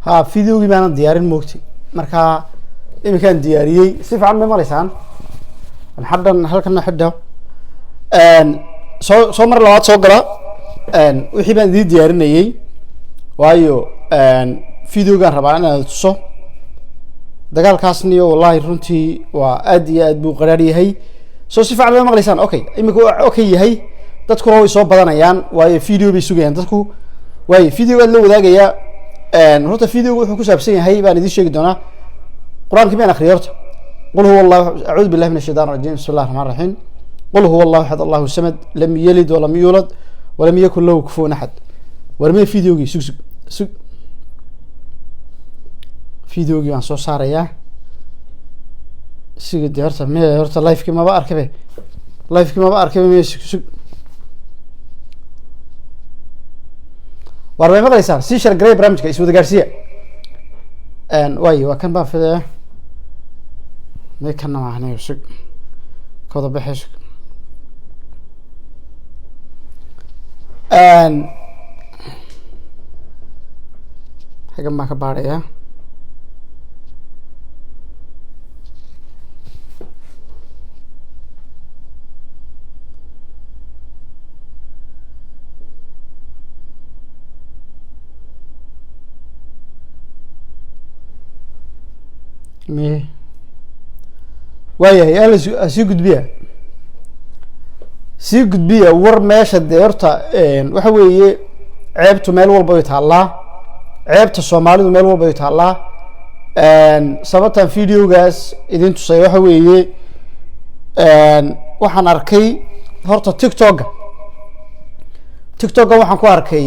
ها فيديو جيبان ديارين موقتي مركا إيه كان دياري سيف عم مالسان نحضر هلكنا حده soo mar labaad soo gala wixii baan idin diyaarinayay waayo videogan rabaa inaan tuso dagaalkaasniyo wallahi runtii waa aad iyo aad buu qaraar yahay soo si fiican ma maqlaysaan okay imika okay yahay dadku way soo badanayaan waayo video bay sugayaan dadku waayo videoga la wadaagaya horta videoga wuxuu ku saabsan yahay baan idin sheegi doonaa quraanka baan akhriyo horta qul huwa allah a'uudu billahi minash shaytaanir rajiim bismillahir rahmaanir rahiim قل هو الله احد الله الصمد لم يلد ولم يولد ولم يكن له كفوا احد ورمي فيديوغي سوق فيديوغي aan soo saaraya siga deerta me horta live-ki ma ba arkay me sug war ma maqlaysaan si shar garay barnaamijka iswada gaarsiya waayo waa kan baa fiday me kan ma ahna sug kooda baxay حاجة ما كبار يا مي ويا يا سيقد بيها sii gudbiya war meesha deerta waxa weeye ceebtu meel walba way taalaa ceebta Soomaalidu meel walba way taalaa sababtan videogaas idin tusay waxa weeye waxaan arkay horta TikTok waxaan ku arkay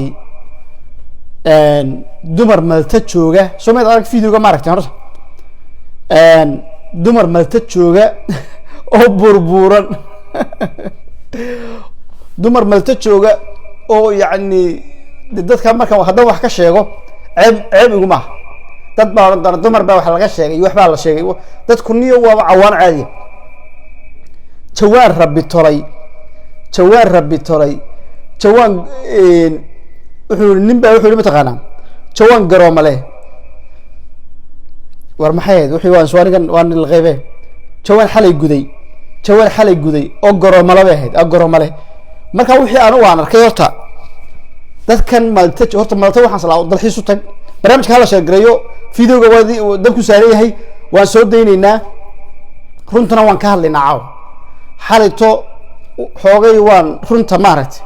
dumar malta jooga Soomaalidu arag videoga ma aragtay horta dumar malta jooga oo burburan dumar malta jooga oo yaani dadka marka haddii wax ka sheego ceeb igu ma dad baa dumar baa wax laga sheegay wax baa la sheegay dadku niyo waa cawaan caadi jawaan rabbi toray jawaan wuxuu ninba wuxuu mataqaanaa jawaan garoomale war maxay wuxuu waan suwaanigan waan la qeybay jawaan xalay guday oo garoomale ahayd garoomale marka wixii aan u arkay horta dadkan malta waxaan salaa dalxiis u tag barnaamijka hala sheegareeyo videoga wadi dab ku saaran yahay waan soo deynaynaa runtana waan ka hadlaynaa caaw xalito xoogay waan runta maaragtay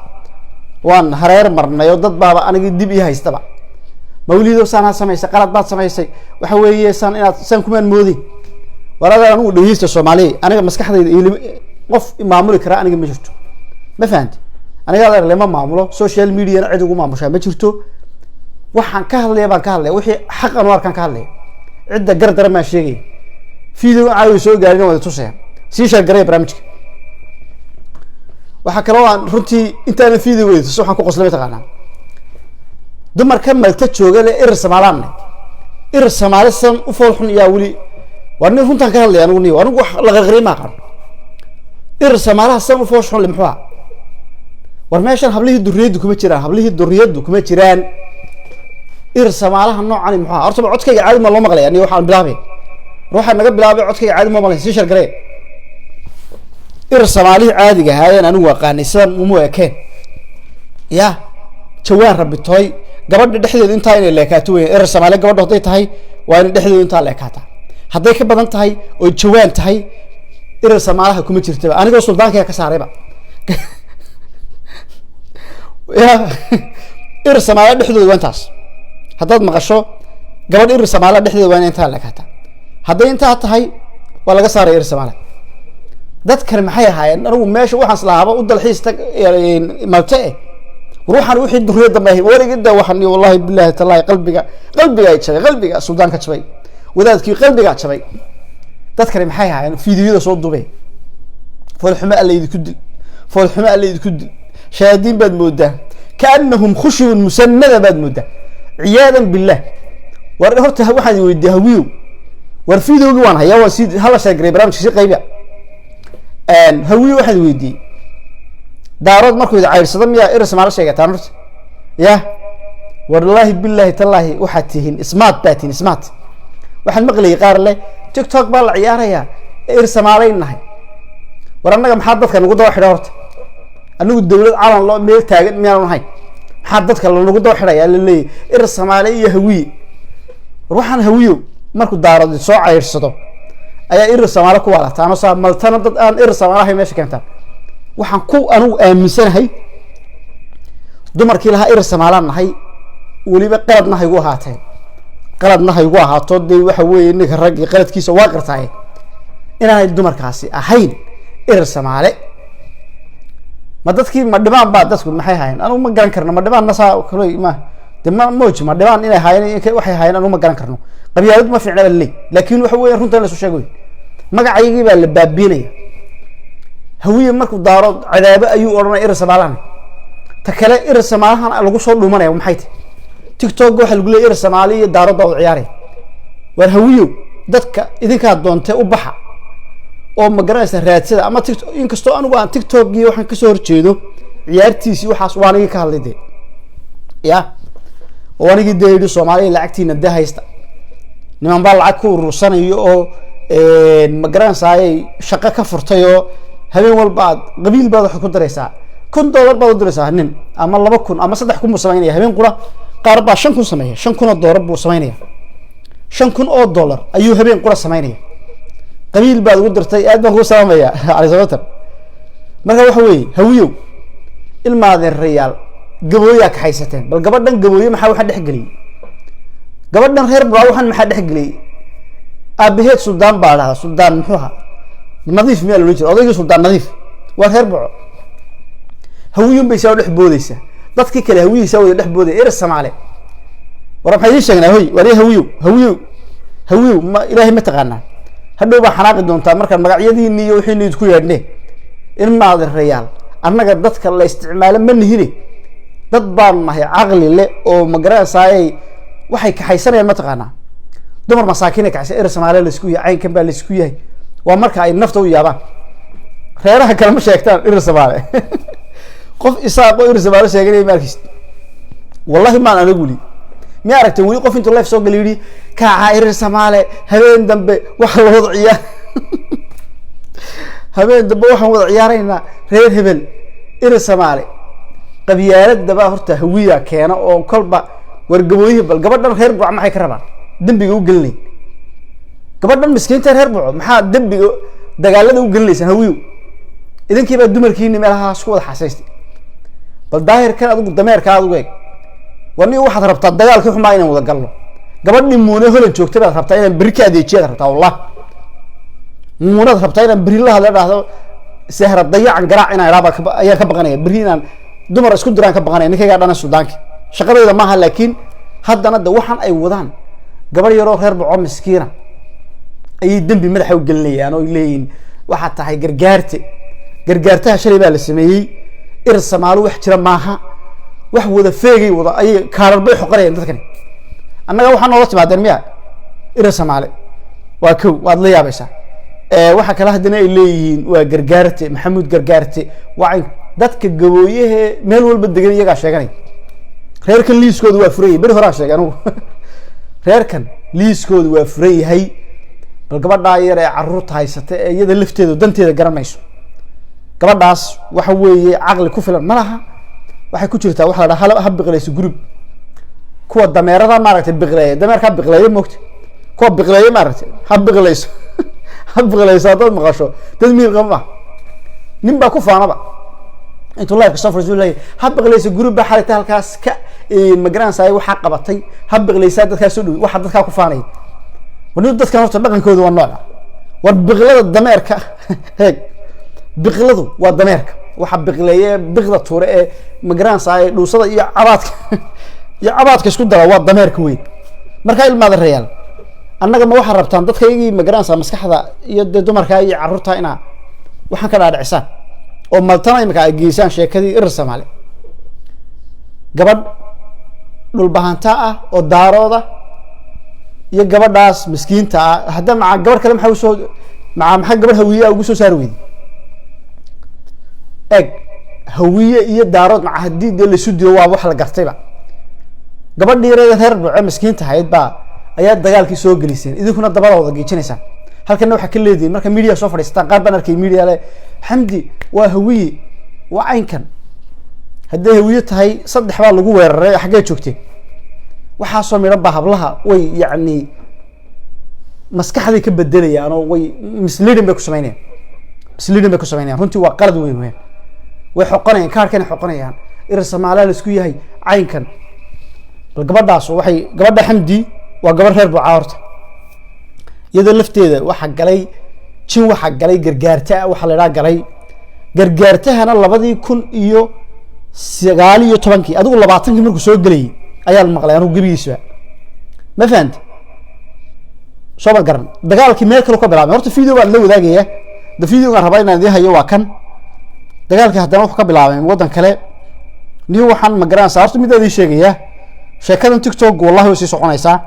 waan hareer marnay oo dad baaba aniga dib ii haystaba mawlido sana samaysay qalad baad samaysay waxa weeye san kumaan moodi warada anu dhageysta Soomaaliya aniga maskaxdayda qof maamuli kara aniga ma jirto ma fahanti aniga lama maamulo social media cid ugu maamusha ma jirto waxaan ka hadlay wixii xaq aan arkan ka hadlay cidda gardar ma sheegay video caawi soo gaarin wada tusay si shar garay barnaamijka waxa kale oo aan runtii intaan video weeyso waxaan ku qoslay taqaanaa dumarka malta jooga le Soomaalisan u foolxun yaa wali warni runtan ka hadlay anigu wax la qarqari ma qaro Soomaaliha san u foolxun limxaa war meeshan hablihii duriyadu kuma jiraan Soomaaliha noocan maxaa horta codkayga caadi ma loo maqlay aniga waxaan bilaabay ruuxa naga bilaabay codkayga caadi ma maqlay si shar garay Soomaaliha caadiga haayeen anigu waqaanisan uma ekeen ya jawaan rabbi toy gabadha dhexdeedu inta inay leekaato weyn Soomaaliya gabadha haday tahay waa in dhexdeedu inta leekaata haday ka badan tahay oo jawaan tahay Soomaaliha kuma jirtaba aniga suldaanka ka saarayba ya Soomaaliya dhexdeedu waa intaas haddaad maqasho gabadh Soomaaliya dhexdeedu waa inta leekaata haday inta tahay waa laga saaray Soomaaliya dadkan maxay ahaayeen anigu meesha waxaan islaaba u dalxiis tag malta ruuxan wixii duriyada ma warigida waxan wallahi billahi taala qalbiga ay jabay qalbiga suldaanka jabay wadaadkii qalbiga jabay dadkan maxay ahaayeen fiidiyada soo dubay foolxuma allaydi ku dil shaadin bad moodaa kaanahum khushubun musannada bad moodaa ciyadan billah war horta waxaan weydiiyay hawiyo war fiidiyadu waan hayaa waa si hala sheegay barnaamijka si qayba hawiyo waxaan weydiiyay daarood markuu cayrsada miyaa Soomaaliya sheegataan horta ya والله بالله تالله وحتيهن سمات باتين سمات waxaan maqlay qaar leh TikTok baa la ciyaaraya irsamaaleynahay waranaga maxaa dadka nagu daba xidhay horta anigu dawlad calan loo meel taagan miyaan nahay maxaa dadka nagu daba xidhay la leeyahay irsamaaley iyo hawiye ruuxan hawiyo markuu daarad soo cayrsado ayaa irsamaale ku walaata ano saa maltana dad aan irsamaalahay meesha keentaan waxaan ku anigu aaminsanahay dumarkii lahaa irsamaalaan nahay waliba qaladna haygu ahaateen qaladna haygu ahaato dee waxa weeye ninka rag iyo qaladkiisa waa qirtaay inaanay dumarkaasi ahayn irsamaale ma dadkii ma dhibaan baa dadku maxay haayeen anigu ma garan karno ma dhibaan nasaa kale ma dema mooji ma dhibaan inay haayeen waxay haayeen anigu ma garan karno qabyaalad ma fiicna leey laakiin waxa weeye runta la soo sheegay magacaygii baa la baabiinaya hawiye markuu daaro cadaabo ayuu oranay irsamaalahan ta kale irsamaalahan lagu soo dhuumanaya maxay tahay TikTok waxa lagu leeyahay irsamaali iyo daaro dawd ciyaarey war hawiyo dadka idinka doonte u baxa oo ma garanaysa raadsada ama TikTok inkastoo anigu aan TikTok iyo waxaan ka soo horjeedo ciyaartiisi waxaas waanigi ka hadlay ya waanigi deeyo Soomaaliya lacagtiina da haysta niman baa lacag ku urursanayo oo ma garanaysa shaqo ka furtay oo habeen walba qabiil baad wax ku dareysaa $1 baad u diraysaa nin ama 2,000 ama 3,000 mu sameeynaya habeen qura qaar baa 5,000 sameeya $5,000 buu sameeynaya $5,000 ayuu habeen qura sameeynaya qabiil baad ugu dirtay aad baan ku salaamaya ali sabata marka waxa weeye hawiyo ilmaadeen riyaal gabooya ka haysateen bal gabadhan gabooyo maxaa waxa dhex galiyay gabadhan reer baa waxan maxaa dhex galiyay aabaheed suldaan baa lahaa suldaan muxuu ahaa nadiif meel loo jiro odayga suldaan nadiif waa reer baa hawiyo bay soo dhex boodaysa dadkii kale hawiyo soo dhex booday irsamaale war maxay sheegnaa hoy wari hawiyo ma ilaahay ma taqaanaa hadhow baa xanaaqi doontaa marka magacyadiina iyo wixii niid ku yeedhnay in maad reeyal annaga dadka la isticmaalo ma nihine dad baan nahay aqli leh oo magaraasay waxay ka haysanayaan ma taqaanaa dumar masaakiin ka haysan irsamaale la isku yahay kan baa la isku yahay waa marka ay nafta u yaabaan reeraha kale ma sheegtaan irsamaale qof isaaqo irsamaale sheeganay markiis wallahi ma anagu li ma aragtay wali qof intuu live soo galiyay ka irsamaale habeen dambe waxa la wada ciyaar habeen dambe waxaan wada ciyaaraynaa reer hebel irsamaale qabyaalada baa horta hawiya keena oo kolba wargabooyihi bal gabadhan reer buuc maxay ka rabaan dambiga u gelinay gabadhan miskiinta reer buuc maxaa dambiga dagaalada u gelinaysan hawiyo idinkii baa dumarkiina meelaha isku wada xasaystay bal daahirkan adigu dameerka adigu eeg wani waxaad rabtaa dagaalkii xumaa inaan wada galno gabadhii muune holan joogtay baad rabtaa inaan bari ka adeejiyada rabtaa wallah muunaad rabtaa inaan bari la hadla dhahdo sahra dayacan garaac inaan raaba ayaa ka baqanaya bari inaan dumar isku diraan ka baqanaya ninkayga dhana suudaanka shaqadayda maaha laakiin haddana da waxaan ay wadaan gabar yaroo reer buco miskiina ayay dambi madaxa u gelinayaan oo leeyihiin waxaa tahay gargaartaha shalay baa la sameeyey irsamaalo wax jira maaha wax wada feegay wada ay kaarar bay xoqarayaan dadkan annaga waxaan noola timaadeen miya irsamaale waa kow waad la yaabaysaa waxa kala hadana ay leeyihiin waa gargaarte maxamuud gargaarte waa dadka gabooyaha meel walba degan iyaga sheeganay reerkan liiskoodu waa furay bari hore sheegay anigu reerkan liiskoodu waa furay yahay bal gabadha yar ee carruurta haysata ee iyada lafteedu danteeda garanayso gabadhaas waxa weeye aqli ku filan malaha waxay ku jirtaa waxa la dhahaa hab biqlayso group kuwa dameerada maaragtay biqlay dameerka biqlay moogta kuwa biqlay maaragtay hab biqlayso dad maqasho dad miir qaba nin baa ku faanaba intuu live ka soo fursulay hab biqlayso group ba xalta halkaas ka magaraansaay waxa qabatay hab biqlaysa dadka soo dhaw waxa dadka ku faanay wani dadka horta dhaqankoodu waa nooc war biqlada dameerka heeg biqladu waa dameerka waxa biqleeye biqda tuure ee magaraansaay dhuusada iyo cabaadka isku dara waa dameerka weyn marka ilmaada reeyal annaga ma waxa rabtaan dadkaygii magaraansa maskaxda iyo dumarka iyo carruurta ina waxaan ka dhaadhicisaan oo maltana imika ay geysaan sheekadii irsamaale gabadh dhul bahanta ah oo daarooda iyo gabadhaas miskiinta ah hadda ma gabar kale maxaa gabadh hawiye ugu soo saar weeyay hawiye iyo daarood ma hadii la isu dilo waa wax la gartayba gabadhii reer Burco miskiinta ahayd baa ayaa dagaalkii soo geliseen idinkuna dabada wada geejinaysan halkan waxa ka leedahay marka media soo fadhiistaan qaar baan arkay media le xamdi waa hawiye waa aynkan haddii hawiye tahay saddex baa lagu weeraray xagee joogtay waxa soo miran baa hablaha way yacni maskaxdii ka bedelayaan oo way misleading bay ku sameynayaan runtii waa qalad weyn way xoqonayaan kaarkan xoqonayaan Soomaaliya la isku yahay aynkan bal gabadhaas waxay gabadha xamdi waa gabar reer Burco horta iyadoo lafteeda waxa galay jin waxa galay gargaarta waxa la yiraahdaa galay gargaartahana 2019 adigu 20 markuu soo galay ayaa la maqlay anigu gabigiisa ma fahanti soo ma garan dagaalkii meel kale ka bilaabay horta video baan la wadaagaya video aan rabaa inaan idin hayo waa kan dagaalkii haddana wuxuu ka bilaabay wadan kale niyo waxaan ma garan sababta mid ay sheegaya sheekadan TikTok wallahi way sii soconaysaa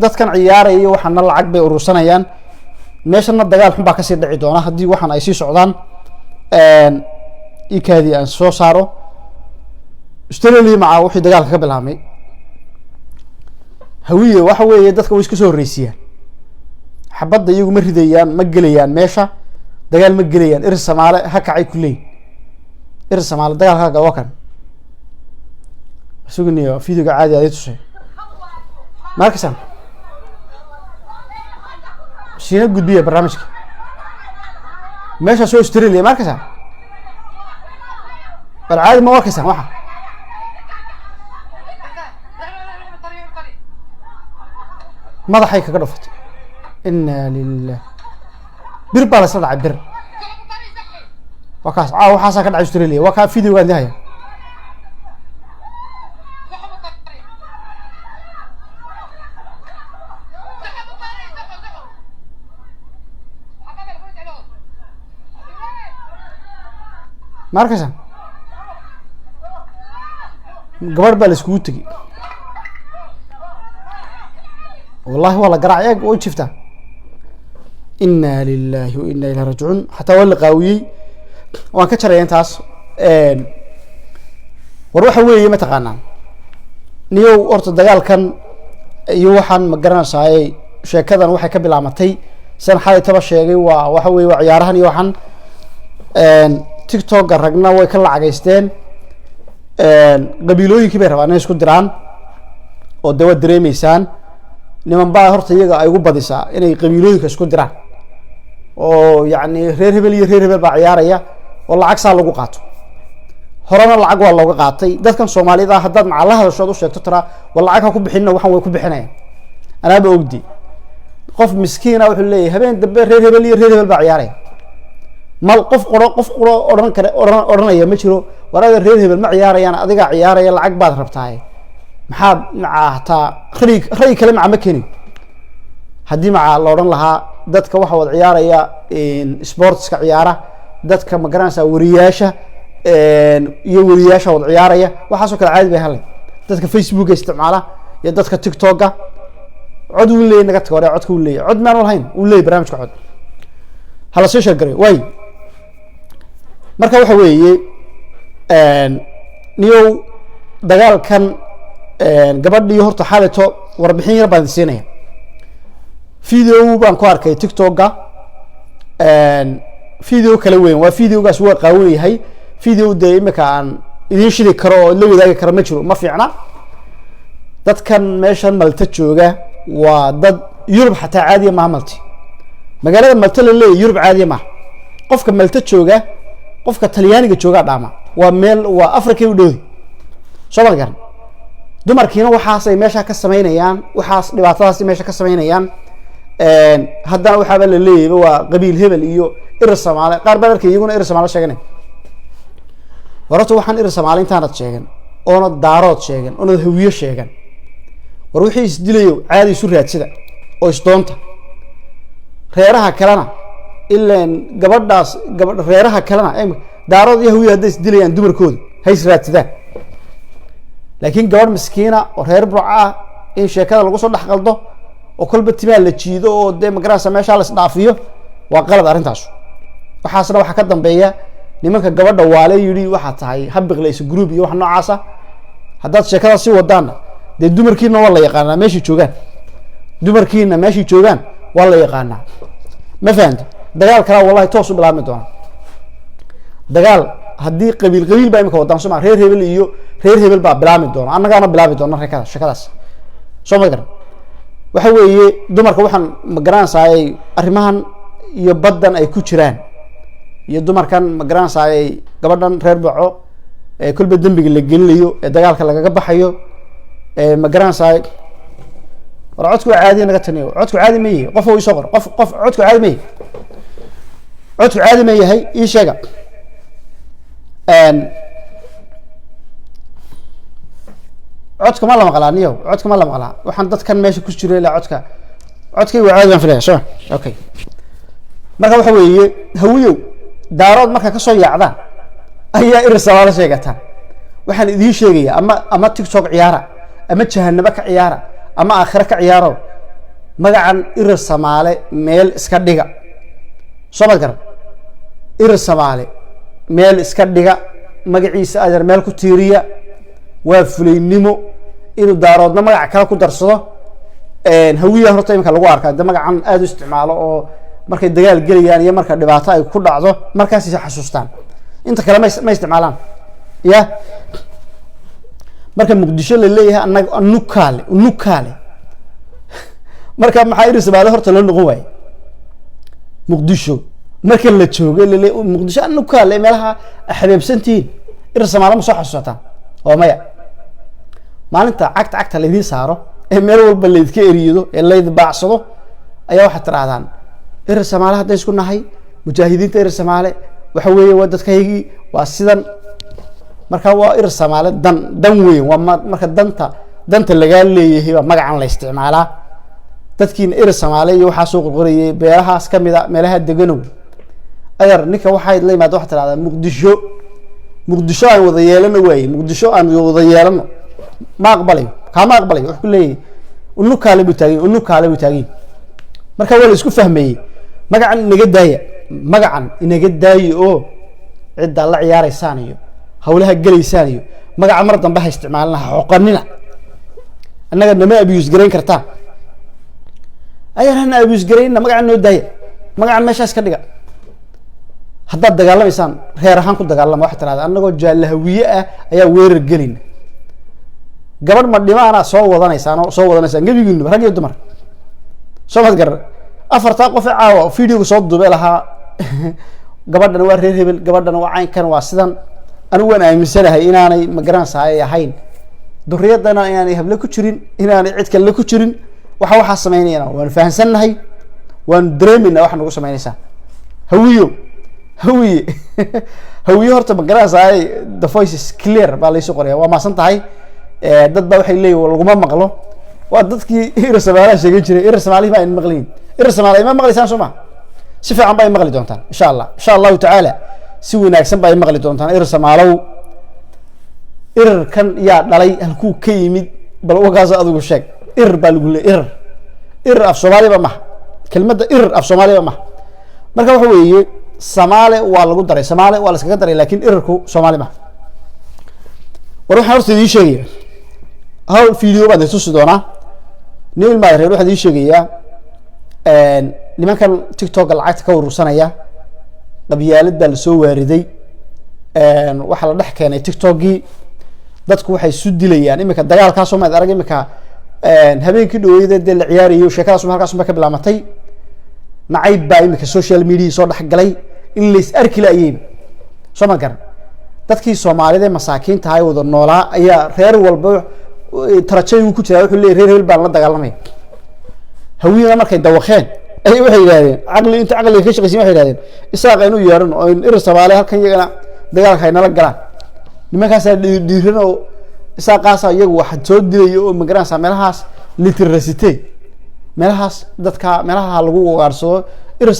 dadkan ciyaaraya waxana lacag bay urursanayaan meeshana dagaal xun baa ka sii dhici doona hadii waxan ay sii socdaan ikaadi aan soo saaro Australia maca wixii dagaalka ka bilaabmay hawiye waxa weeye dadka way iska soo horeysiyaan xabadda iyagu ma ridayaan ma gelayaan meesha dagaal ma gelayaan Soomaali ha kacay kulay Soomaali dagaalka ga wakan sugniyo fiidiga caadi ah tusay markasan shiina gudbiya barnaamijka meesha soo Australia markasan bal caadi ma warkaysan waxa madaxay kaga dhufatay inna lillahi bir baa la soo dhacay bir wakaas waxaasa ka dhacay Australia waa ka fiidiga leeyahay markasan gabar baa la isku tagay والله والله قرع ياك وشفته إنا لله وإنا إليه راجعون حتى ولا قوي وانكسر ينتاس وروح ويه متقنا نيو أرت الدجال كان يوحنا مقرنا ساي شيء كذا نوحي كبل عمتي سن حالي تبى شيء وحوي وعيارهن يوحنا تيك توك جرجنا ويكل عجيستين قبيلوي كبير وأنا يسكت دران ودوا دريميسان niman baa horta iyaga ay ugu badisaa inay qabiilooyinka isku diraan oo yaani reer hebel baa ciyaaraya oo lacag saa lagu qaato horena lacag waa looga qaatay dadkan Soomaalida haddaad macalaha hadashood u sheegto tara wal lacag ku bixinna waxan way ku bixinayaan anaaba ogdi qof miskiina wuxuu leeyahay habeen dambe reer hebel baa ciyaaraya mal qof qoro oranaya ma jiro waraada reer hebel ma ciyaarayaan adiga ciyaaraya lacag baad rabtaa maxaad macaahta ray kale ma keenin hadii ma la oran lahaa dadka waxa wad ciyaaraya sportska ciyaara dadka ma garanaysa wariyaasha iyo wariyaasha wad ciyaaraya waxa soo kala caadi bay halay dadka Facebook isticmaala iyo dadka TikTok cod uu leeyahay naga tago codku uu leeyahay cod maan walahayn uu leeyahay barnaamijka cod hala soo sheegay way marka waxa weeye niyo dagaalkan gabadhii horta xaalito warbixin yar baan siinaya video baan ku arkay TikTok-ga video kale weyn waa videogaas waa qaawan yahay video de imika aan idin shiri karo oo la wadaagi karo ma jiro ma fiicna dadkan meeshan Malta jooga waa dad Yurub xataa caadi ma amalti magaalada Malta la leeyahay Yurub caadi ma qofka Malta jooga qofka Talyaaniga jooga dhaama waa meel waa Afrika u dhow soo garan dumarkiina waxaas ay meesha ka sameynayaan waxaas dhibaatadaas meesha ka sameynayaan haddana waxa la leeyahay waa qabiil hebel iyo Soomaali qaar baa arkay iyaguna Soomaali sheeganay warto waxaan Soomaali intaanad sheegan oo daarood sheegan oo hawiye sheegan war wixii isdilayo caadi isu raadsida oo isdoonta reeraha kalena ilaan gabadhaas reeraha kalena daarood iyo hawiye hadday isdilayaan dumarkooda hay israadsadaan laakiin gabadh miskiina oo reer Burco in sheekada lagu soo dhaxqaldo oo kolba timaal la jiido oo de magarasa meesha la isdhaafiyo waa qalad arintaas waxaasna waxa ka dambeeya nimanka gabadha waale yiri waxa tahay habiqlayso group iyo wax noocaas ah haddaad sheekada si wadaana dee dumarkiina waa la yaqaanaa meeshii joogaan dumarkiina meeshii joogaan waa la yaqaanaa ma fahamti dagaal kala wallahi toos u bilaabmi doona dagaal haddii qabiil baa imika wadaan Soomaaliya reer hebel iyo reer hebel baa bilaabmi doona annagaana bilaabi doona reekada shakadaas soo ma garan waxa weeye dumarka waxaan ma garanaysaay arrimahan iyo badan ay ku jiraan iyo dumarkan ma garanaysaay gabadhan reer baco ee kulba dambiga la gelinayo ee dagaalka lagaga baxayo ee ma garanaysaay war codku caadi naga taniyo codku caadi ma yahay qof oo soo qor qof codku caadi ma yahay codku caadi ma yahay ii sheega codka ma la maqlaa niyo codka ma la maqlaa waxaan dadkan meesha ku jiro ilaa codkay waa caadi aan filaya soo okay marka waxa weeye hawiyow daarood marka ka soo yaacdaan ayaa irsalaala sheegataan waxaan idiin sheegayaa ama TikTok ciyaara ama jahannaba ka ciyaara ama aakhira ka ciyaaro magacan irsamaale meel iska dhiga soo ma garan irsamaale meel iska dhiga magaciisa adeer meel ku tiiriya waa fulaynimo inuu daaroodna magac kale ku darsado hawiya horta imka lagu arkaa de magacan aad u isticmaalo oo markay dagaal gelayaan iyo marka dhibaato ay ku dhacdo markaas ay xasuustaan inta kale ma isticmaalaan ya marka muqdisho la leeyahay anaga nukaale marka maxaa irsamaale horta la noqon waay muqdisho marka la joogo muqdisho nukaale meelaha xabeebsantiin irsamaale ma soo xasuusataan oo maya maalinta cagta la idin saaro ee meel walba la idka eriyo ee la idin baacsado ayaa waxa tiraadaan irsamaale hadday isku nahay mujaahidiinta irsamaale waxa weeye waa dadkaygii waa sidan marka waa irsamaale dan weyn waa marka danta laga leeyahay magacan la isticmaalaa dadkiina irsamaale iyo waxa soo qorqoriyay beerahaas kamida meelaha deganow adeer ninka waxay la yimaado waxa tiraahdaa muqdisho aan wada yeelano way muqdisho aan wada yeelano ma aqbalayo wax ku leeyahay unukaale buu taagay marka waa la isku fahmayay magacan inaga daaya oo cidda la ciyaaraysaan iyo hawlaha galeysaan iyo magaca mar dambe ha isticmaalna xoqanina annaga nama abuse gareyn kartaa ayaan abuse gareyna magacan noo daaya magacan meeshaas ka dhiga haddaad dagaalamaysaan reer ahaan ku dagaalama waxa tiraahdaa annagoo jaalahawiye ah ayaa weerar gelin gabadh ma dhimaana soo wadanaysaan gabigiinu rag iyo dumar soo mad gar afarta qof caawa video soo duubay lahaa gabadhan waa reer hebel gabadhan waa caynkan waa sidan anigu waan aaminsanahay inaanay ma garanaysaay ahayn duriyadana inaanay habla ku jirin inaanay cid kale ku jirin waxa sameynayna waan fahansanahay waan dareemayna waxa nagu sameynaysaa hawiye horta ma garanaysaay the voice is clear baa la soo qoraya waa maasan tahay dad baa waxay leeyihiin laguma maqlo waa dadkii irsamaalaha sheegay jiray irsamaalihi ma maqliin irsamaalihi ma maqlisaan soo ma si fiican bay maqli doontaan insha Allah ta'ala si wanaagsan bay maqli doontaan irsamaalow irkan yaa dhalay halkuu ka yimid bal wagaas adigu sheeg baa lagu leeyahay af Soomaaliba ma kelmadda af Soomaaliba ma marka waxa weeye Soomaali waa lagu daray Soomaali waa la iskaga daray laakiin irku Soomaali ma war waxaan horta idin sheegaya hawl video baan tusi doonaa nin ma reer waxa idin sheegaya nimankan TikTok lacagta ka urursanaya qabyaalada la soo waariday waxa la dhex keenay TikTok-gii dadku waxay isu dilayaan imika dagaalka Soomaaliya arag imika habeenkii dhaweeyay la ciyaarayo sheekadaas halkaas ka bilaamatay nacayb baa imika social media soo dhex galay in la is arki laayeen soo ma garan dadkii Soomaalida masaakiinta ay wada noolaa ayaa reer walba tarajay ku jiraa wuxuu leeyahay reer baan la dagaalamay hawiina markay dawaqeen ay waxay yiraahdeen inta aqli ka shaqeeyay waxay yiraahdeen isaaq inuu yeeran oo in Soomaaliya halkan iyagana dagaalka ay nala galaan nimankaas dhiiran oo isaaqaas iyagu wax soo dilayo oo migrants meelahaas literacy meelahaas dadka meelaha lagu ugaarsado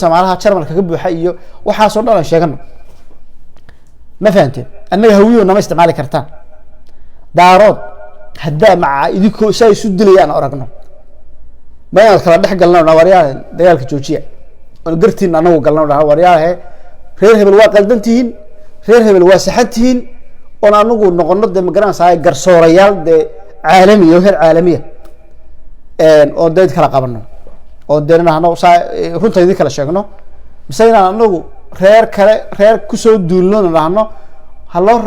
Soomaaliya Jarmalka ka buuxa iyo waxa soo dhalan sheegan ma fahanteen annaga hawiyo nama isticmaali kartaan daarood hadda maca idinku say isu dilayaan aragno ma aan kala dhex galnaa waryaal dagaalka joojiya oo gartiin anagu galnaa waryaal reer hebel waa qaldantihiin reer hebel waa saxantihiin oon anagu noqono dee magaranaysaa garsoorayaal dee caalamiya oo heer caalamiya oo dad kala qabano oo dee nahno runta idin kala sheegno mise inaan anagu reer kusoo duulno nahno ha loo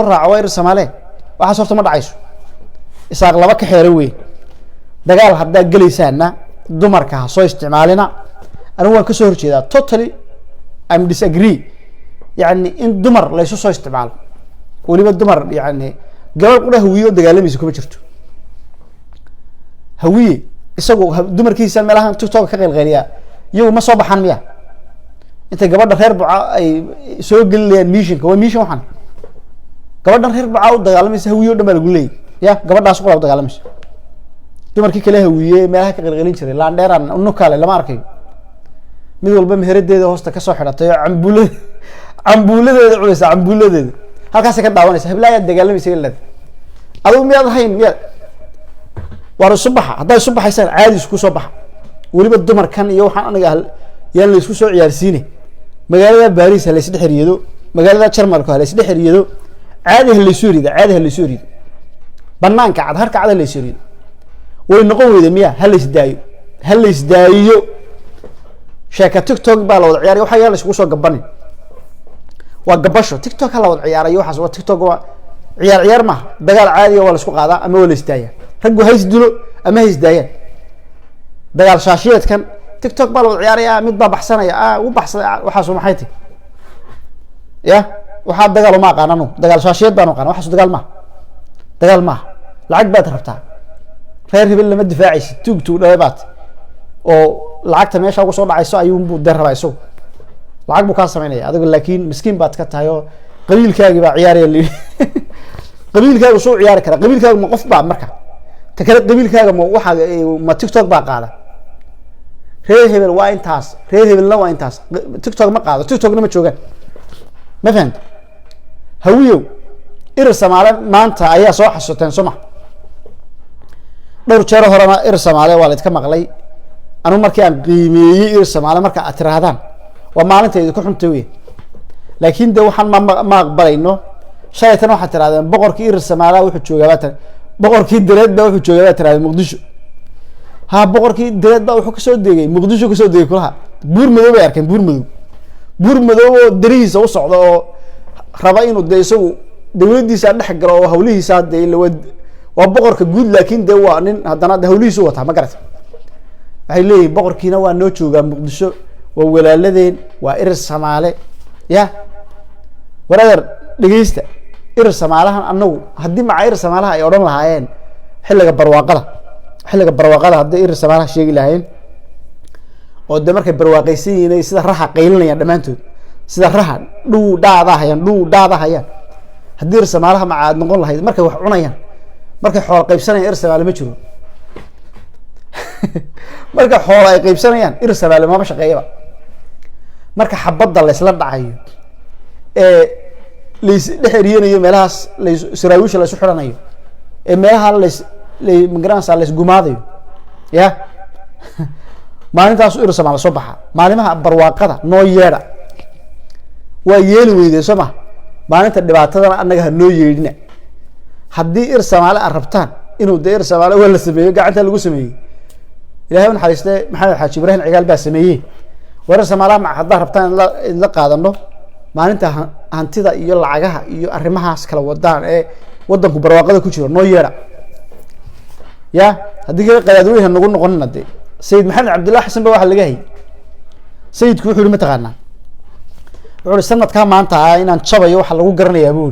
raaco waa ir Soomaali waxaas horta ma dhacayso isaaq laba ka xeeran weyn dagaal haddaa gelaysaana dumarka ha soo isticmaalina anigu waan ka soo horjeedaa totally I'm disagree يعني in dumar la isu soo isticmaalo waliba dumar yani gabadh qura hawiyo dagaalamaysa kuma jirto hawiye isagu dumarkiisa meelahan TikTok ka qeylqeeliya iyagu ma soo baxan miya inta gabadha reer buca ay soo gelinayaan missionka waa mission waxan gabadhan reer buca u dagaalamaysa hawiyo dhan baa lagu leeyahay ya gabadhaas qura u dagaalamaysa dumarkii kale hawiye meelaha ka qeylqeelin jiray laandheeran unu kale lama arkay mid walba meheradeeda hoosta ka soo xidhatay cambuuladeeda cunaysa cambuuladeeda halkaas ka daawanaysa heblaaya dagaalamaysa ilaa adigu miyaad hayn miyaad war subaxa hadday subaxaysan caadi isku soo baxa waliba dumarkan iyo waxaan aniga yaan la isku soo ciyaarsiinay magaalada Paris la isdhex xiriyado magaalada Jarmalka la isdhex xiriyado caadi la isoo rido banaanka cad harka cad la isoo rido way noqon weyday miya hal isdaayo sheeka TikTok baa la wada ciyaaraya waxa yaala isku soo gabanin waa gabasho TikTok la wada ciyaarayo waxaas waa TikTok waa ciyaar ma dagaal caadi ah waa la isku qaadaa ama waa la istaaya raggu hays dilo ama hays daayaan dagaal shaashiyeedkan TikTok baa la wada ciyaaraya mid baa baxsanaya u baxsan waxaas maxay tahay ya waxa dagaal ma aqaanano dagaal shaashiyad baan aqaan waxaas dagaal ma lacag baad rabtaa reer hebel lama difaacaysid tuug dhawaad oo lacagta meesha ugu soo dhacayso ayuu buu darabaa isagu lacag buu ka sameynaya adigu laakiin miskiin baad ka tahay oo qabiilkaagi baa ciyaaraya qabiilkaagu soo ciyaari kara qabiilkaagu ma qof baa marka ta kale qabiilkaaga ma TikTok baa qaada reer hebel waa intaas reer hebelna waa intaas TikTok ma qaado TikTokna ma joogaan ma fahant hawiyo ir Soomaali maanta ayaa soo xasuuteen Soomaa dhowr jeer horena ir Soomaali waa la idka maqlay anu markii aan qiimeeyay ir Soomaali marka aad tiraadaan waa maalinteedu ku xuntay weey laakiin de waxaan ma aqbalayno shaytan waxa tiraadeen boqorkii ir Soomaali wuxuu joogaa boqorkii direed baa wuxuu joogaa tiraadeen Muqdisho ha boqorkii direed baa wuxuu ka soo deegay Muqdisho ka soo deegay kulaha buur madow bay arkeen buur madow oo darihiisa u socdo oo raba inuu de isagu dawladdiisa dhex galo oo hawlihiisa de waa boqorka guud laakiin de waa nin haddana hawlihiisa wata ma garatay waxay leeyihiin boqorkiina waa noo joogaa Muqdisho waa walaaladeen waa ir Soomaali ya walaal dhageysta ir Soomaalahan anagu hadii ma ir Soomaalaha ay oran lahaayeen xilliga barwaaqada hadii ir Soomaalaha sheegi lahaayeen oo de markay barwaaqaysan yihiin sida raxa qaylinayaan dhamaantood sida raxa dhuu dhaadahayaan hadii ir Soomaalaha ma aad noqon lahayd markay wax cunayaan markay xoolo qaybsanayaan ir Soomaali ma jiro marka xoolo ay qaybsanayaan ir Soomaali ma shaqeeyaba marka xabadda la isla dhacayo leys dhexriyanayo meelahaas leys saraawiisha la isu xiranayo meelaha leys migraansa leys gumaadayo ya maalintaas ir Soomaali soo baxa maalimaha barwaaqada noo yeedha waa yeeli weyday Soomaa maalinta dhibaatadana annaga ha noo yeedhina haddii ir Soomaali aad rabtaan inuu de ir Soomaali waa la sameeyo gacanta lagu sameeyey ilaahay naxariistay maxamed xaaji ibraahim cigaal baa sameeyey warar Soomaaliya ma hadda rabtaan in la qaadano maalinta hantida iyo lacagaha iyo arrimahaas kala wadaan ee wadanku barwaaqada ku jiro noo yeera ya hadii kale qadaadweynaha nagu noqonina de sayid maxamed cabdullaahi xasan baa waxa laga hayay sayidku wuxuu yiri ma taqaanaa wuxuu sanadka maanta inaan jabayo waxa lagu garanayaa buu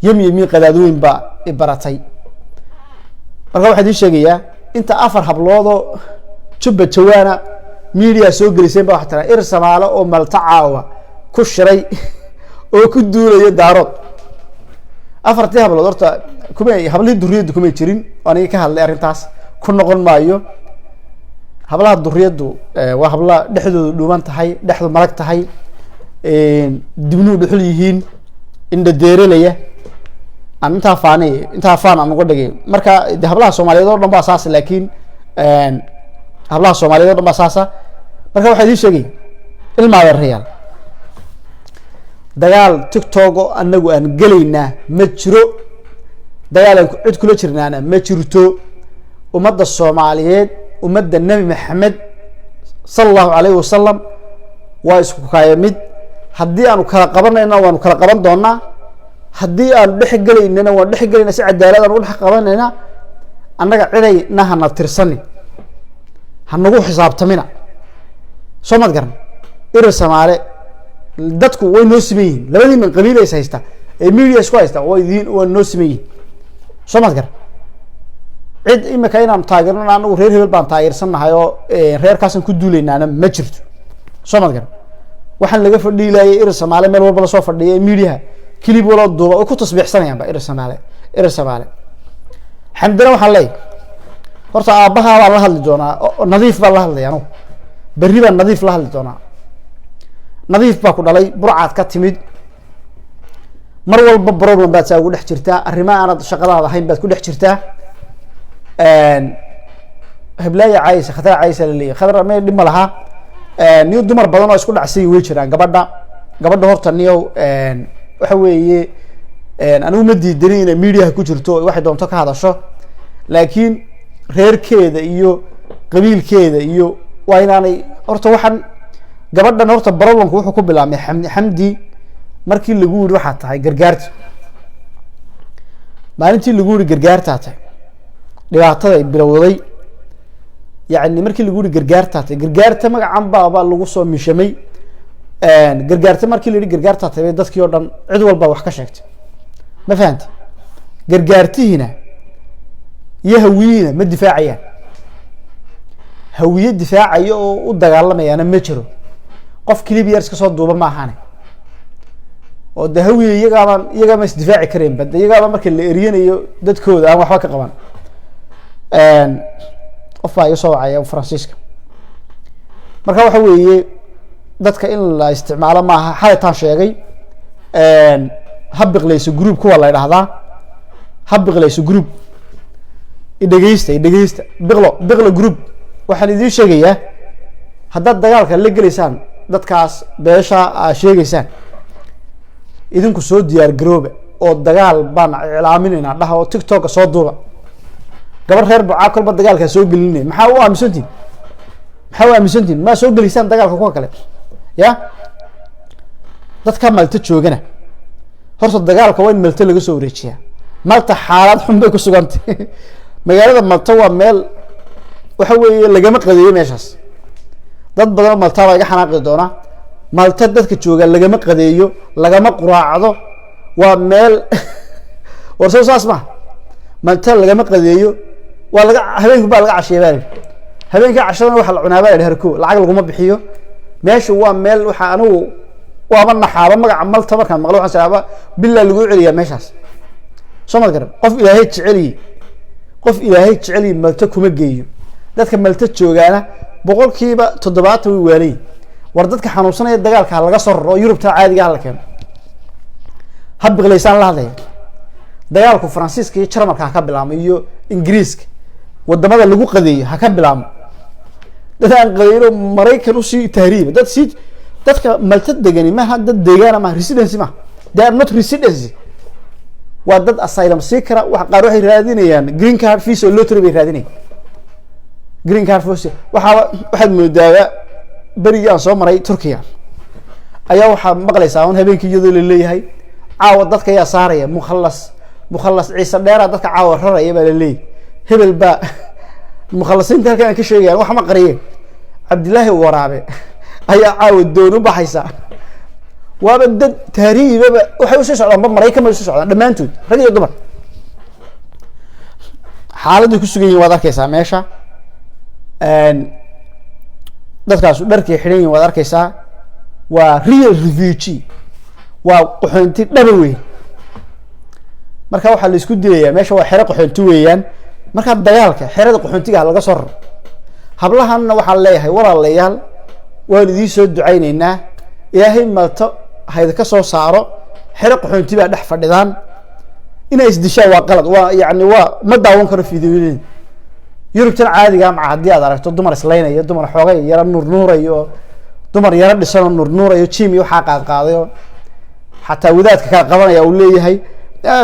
yiri yemi qadaadweyn baa ibaratay marka waxa ii sheegaya inta afar habloodoo jubba jawaana media soo gelisay baa waxa ir Soomaali oo maltacaawa ku shiray oo ku duulay daarood afartii hablood horta kuma hablii duriyadu kuma jirin aniga ka hadlay arintaas ku noqon maayo hablaha duriyadu waa habla dhexdoodu dhuuban tahay dhexdu malag tahay dibnu dhuxul yihiin inda deerelaya inta faan aan uga dhigay marka hablaha Soomaaliyeed oo dhan baa saas laakiin hablaha Soomaaliyeed oo dhan baa saasa marka waxa idin sheegay ilmaada reeyal dagaal tiktok oo anagu aan gelaynaa ma jiro dagaal aan cid kula jirnaana ma jirto ummadda Soomaaliyeed ummadda Nabi Maxamed sallallahu alayhi wasallam waa isku kaayamid haddii aanu kala qabanayna waanu kala qaban doonaa haddii aanu dhex gelaynana waan dhex gelaynaa si cadaalad aan u dhex qabanayna annaga ciday nahana tirsani hanagu xisaabtamina soo mad garan irir Soomaali dadku way noo simeeyeen labadii min qabiil ay haysta ee media isku haysta way noo simeeyeen soo mad garan cid imika inaan taageerno anagu reer hebel baan taageersanahay oo reerkaasan ku duulaynaana ma jirto soo mad garan waxaan laga fadhiilayay irir Soomaali meel walba la soo fadhiyay media kilib wala duuba oo ku tasbiixsanayaan ba irir Soomaali xamdana waxaan leeyahay horta aabaha waa la hadli doonaa nadiif baa la hadlayaa anu berri baa nadiif la hadli doonaa nadiif baa ku dhalay burcad ka timid mar walba problem baad saa ugu dhex jirtaa arrimaha aanad shaqadaada ahayn baad ku dhex jirtaa heblaaya Caayisa khatar Caayisa leeyahay khadar ma dhima laha niyo dumar badan oo isku dhacsay way jiraan gabadha horta niyo waxa weeye anigu ma diidanin in media ku jirto waxay doonto ka hadasho laakiin reerkeeda iyo qabiilkeeda iyo waa inaanay horta waxaan gabadhan horta problemku wuxuu ku bilaabmay xamdi markii lagu yiri waxa tahay gargaarta maalintii lagu yiri gargaarta tahay dhibaatada ay bilowday يعني markii lagu yiri gargaarta magacan baa lagu soo mishamay gargaarta markii la yiri gargaarta tahay dadkii oo dhan cid walba wax ka sheegtay ma fahanti gargaartiina yahawiina ma difaacayaan hawiye difaacayo oo u dagaalamayaan ma jiro qof kilibiyars ka soo duuba ma ahaan oo hawiye iyaga ma isdifaaci kareen bad iyaga markii la eriyanayo dadkooda aan waxba ka qaban qof ay soo wacay Faransiiska marka waxa weeye dadka in la isticmaalo ma aha xalitaan sheegay habiqlayso group kuwa la yiraahdaa habiqlayso group idageysta biqlo group waxaan idin sheegayaa hadda dagaalka la galeysaan dadkaas beesha sheegaysaan idinku soo diyaar garooba oo dagaal baan iclaaminayna dhaha oo TikTok soo duuba gabar reer Bucaa kolba dagaalka soo gelinay maxaa u aaminsantiin ma soo gelisan dagaalka kuwa kale ya dadka Malta joogana horta dagaalka waa in Malta laga soo wareejiyaa Malta xaalad xun bay ku sugantay magaalada Malta waa meel waxa weeye lagama qadeeyo meeshaas dad badan Malta waa iga xanaaqi doona Malta dadka jooga lagama qadeeyo lagama quraacdo waa meel warsoo saasma Malta lagama qadeeyo waa laga habeenku baa laga casheeyay habeenka cashadana waxa la cunaa baa herko lacag lagu ma bixiyo meesha waa meel waxa anu waa naxaaba magaca Malta markaan maqlo waxaan saaba bilaa lagu celiyaa meeshaas soo ma garan qof ilaahay jeceli Malta kuma geeyo dadka Malta joogaana boqolkiiba 70 way waalay war dadka xanuunsanaya dagaalka laga soo raro Yurubta caadiga la keeno habiqlaysan la hadlay dagaalku Faransiiska iyo Jarmalka ka bilaabmay iyo Ingiriiska wadamada lagu qadeeyo ha ka bilaabmo dadaan qadeeyo Mareykan u sii tahriib dadka Malta degani ma dad deegaana ma residence ma they are not residence waa dad asylum seeker wax qaar waxay raadinayaan green card visa lottery bay raadinayaan green card visa waxaad moodaa bariga soo maray Turkiya ayaa waxa maqlaysaa on habeenkii iyadoo la leeyahay caawa dadka ayaa saaraya mukhallas ciise dheera dadka caawa raraya baa la leeyahay hebel ba mukhallasinta halkan ka sheegayaan wax ma qariyeen Cabdilaahi Waraabe ayaa caawa doon u baxaysa waaba dad taariikhba waxay u soo socdaan Mareykan ma soo socdaan dhamaantood rag iyo dumar xaaladdu ku sugan yihiin waad arkaysaa meesha dadkaas dharkii xidhan yihiin waad arkaysaa waa real refugee waa qaxoonti dhaba weyn marka waxa la isku dilayaa meesha waa xero qaxoonti weeyaan marka dagaalka xerada qaxoontiga laga soo raro hablahanna waxa leeyahay walaalayaal waan idin soo ducaynaynaa ilaahay Malta hayda ka soo saaro xero qaxoonti baa dhex fadhidaan inay isdishaa waa qalad waa yaani waa ma daawan karo fiidiyoyin Yurubtan caadiga ma haddii aad aragto dumar islaynaya dumar xoogay yara nuurayo dumar yara dhisan nuurayo jimi waxa qaadayo xataa wadaadka kala qabanaya uu leeyahay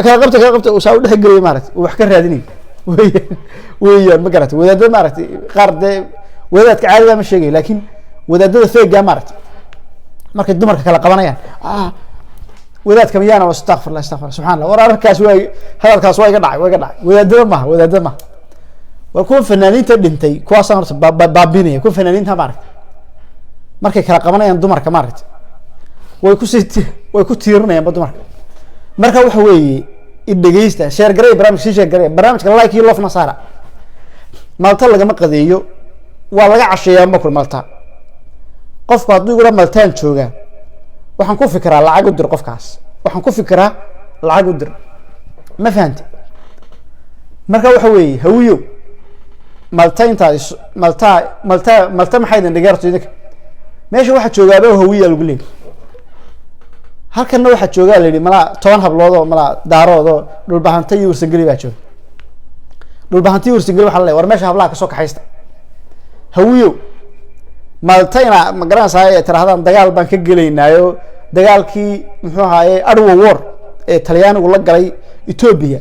kala qabta uu saa u dhexgeliyay maaragtay uu wax ka raadinay weeyaan ma garatay wadaadada maaragtay qaar dee wadaadka caadiga ma sheegay laakiin wadaadada feega maaragtay markay dumarka kala qabanayaan wadaadka miyaana astaghfirullah subhanallah war arkaas way hadalkaas way iga dhacay wadaadada maaha waa kuwa fanaaniinta dhintay kuwaasaan horta baabinaya kuwa fanaaniinta maaragtay markay kala qabanayaan dumarka maaragtay way ku tiirinayaan dumarka marka waxa weeye idhageysta share garay barnaamijka share garay barnaamijka like iyo love nasara malta lagama qadeeyo waa laga casheeyaa ma kul malta qofku hadduu igula maltaan jooga waxaan ku fikiraa lacag u dir qofkaas ma fahanti marka waxa weeye hawiyo malta maxay idin dhigeerto idinka meesha waxa joogaaba hawiya lagu leeyahay halkanna waxa joogaa la yidhi malaa 10 hablood oo malaa daarood oo dhulbahanta iyo warsangeli baa jooga dhulbahanta iyo warsangeli waxa la leeyahay war meesha hablaha ka soo kaxaysta hawiyo maltayna ma garanaysaa ay tirahdaan dagaal baan ka gelaynaayo dagaalkii muxuu ahaayay Arwa War ee Talyaanigu la galay Ethiopia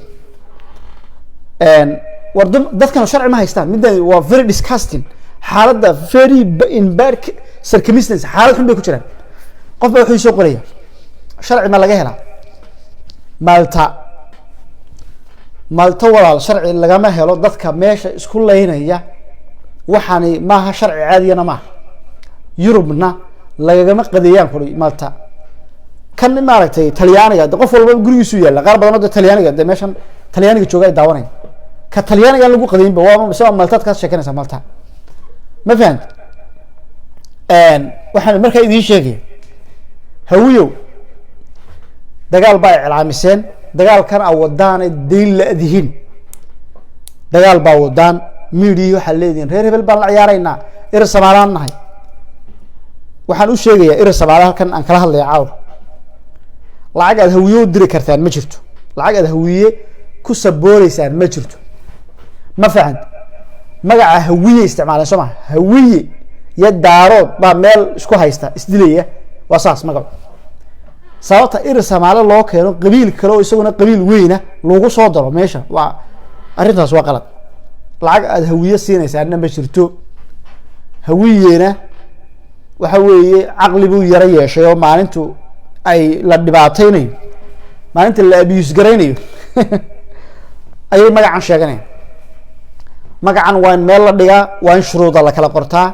war dadkan sharci ma haystaan middan waa very disgusting xaaladda very in bad circumstances xaalad xun bay ku jiraan qof baa wuxuu soo qoraya sharci ma laga helaa malta walaal sharci lagama helo dadka meesha isku leynaya waxaani maaha sharci caadiyana maaha yurubna lagama qadeeyaan kuli malta kan maaragtay talyaaniga qof walba gurigiisu yaala qaar badan oo talyaaniga meeshan talyaaniga jooga ay daawanayaan ka talyaaniga lagu qadeeyinba waa soo malta ka sheekanaysa malta ma fahant waxaan markaa idiin sheegay hawiyo dagaal baa iclaamiseen dagaalkan wadaan deyn la adihin dagaal baa wadaan media waxa leedin reer hebel baan la ciyaaraynaa Soomaaliland nahay waxaan u sheegayaa Soomaaliland halkan aan kala hadlayo caaw lacag aad hawiyo diri kartaan ma jirto lacag aad hawiye ku sabooreysaan ma jirto ma fahant magaca hawiye isticmaalaan Soomaa hawiye ya daarood baa meel isku haysta isdilaya waa saas magac sababta Soomaaliland loo keeno qabiil kale oo isaguna qabiil weyna loogu soo daro meesha waa arrintaas waa qalad lacag aad hawiye siinaysaa ma jirto hawiyena waxa weeye aqli buu yara yeeshay oo maalintu ay la dhibaataynayo maalinta la abuse garaynayo ay magacan sheeganay magacan waa meel la dhigaa waa in shuruuda la kala qortaa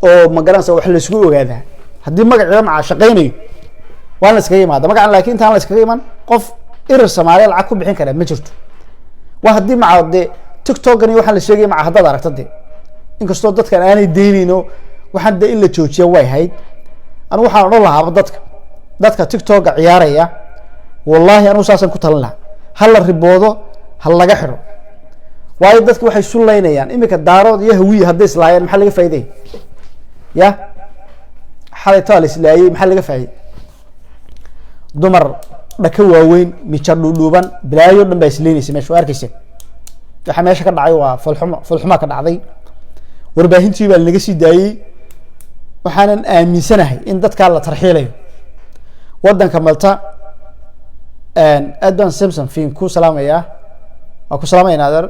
oo magaranaysa wax la isku ogaadaa haddii magaca ma shaqaynayo waa la iska yimaada magacan laakiin intaan la iska iman qof Soomaaliya lacag ku bixin kara ma jirto waa haddii macaade TikTok-gani waxa la sheegay ma hadda aragtay inkastoo dadkan aanay deynino waxaan in la joojiyo way hayd anu waxaan oran lahaa dadka TikTok-ga ciyaaraya wallahi anu saasan ku talin lahaa hal la riboodo hal laga xiro waayo dadku waxay suleynayaan imika daarood iyo hawiye hadday islaayeen maxaa laga faa'iiday ya xalay taal islaayay maxaa laga faa'iiday dumar dhaka waaweyn mijar dhuudhuuban bilaayo dhan baa isleynaysa meesha arkaysa waxa meesha ka dhacay waa falxuma ka dhacday warbaahintii baa laga sii daayay waxaanan aaminsanahay in dadka la tarxiilayo wadanka malta Advan Simpson fiin ku salaamaya waa ku salaamayna adar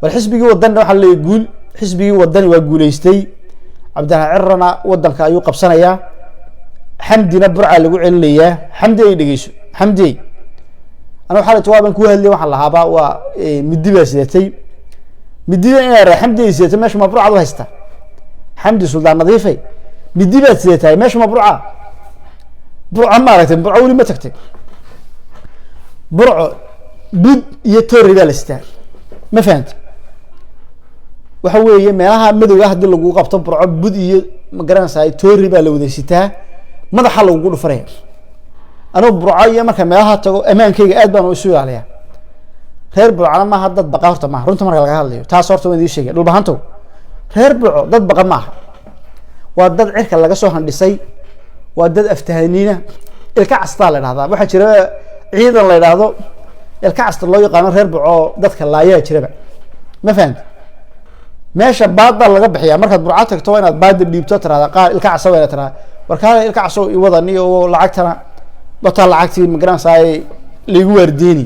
war xisbigii wadan waxa la guul xisbigii wadan waa guuleystay Cabdalla Cirrana wadanka ayuu qabsanayaa xamdina burca lagu celinayaa xamdi ay dhigeyso xamdi ana waxa la jawaaban ku hadlay waxa lahaaba waa midiba sidatay midida inay xamdi ay sidatay meesha mabruuc u haysta xamdi suldaan nadiifay midiba sidatay meesha mabruuca burca maaragtay burca wali ma tagtay burco bud iyo toori baa la sitaa ma fahant waxa weeye meelaha madowga hadii lagu qabto burco bud iyo ma garanaysaa toori baa la wada sitaa madaxa lagu dhufaray anoo burco iyo marka meelaha tago amaankayga aad baan u isu ilaaliyaa reer burco ma dad baqa horta ma runta marka laga hadlayo taas horta waan idin sheegay dhulbahanto reer burco dad baqa ma waa dad cirka laga soo handhisay waa dad aftahaniina ilka casta la yiraahdaa waxa jira ciidan la yiraahdo ilka casta loo yaqaan reer burco dadka laayaa jiraba ma fahant meesha baadda laga bixiyaa markaad burco tagto inaad baadda dhiibto tiraada qaar ilka casta way tiraada warkaa ilka casta i wadani oo lacagtana bata lacagtii magaranayay liigu waardeeni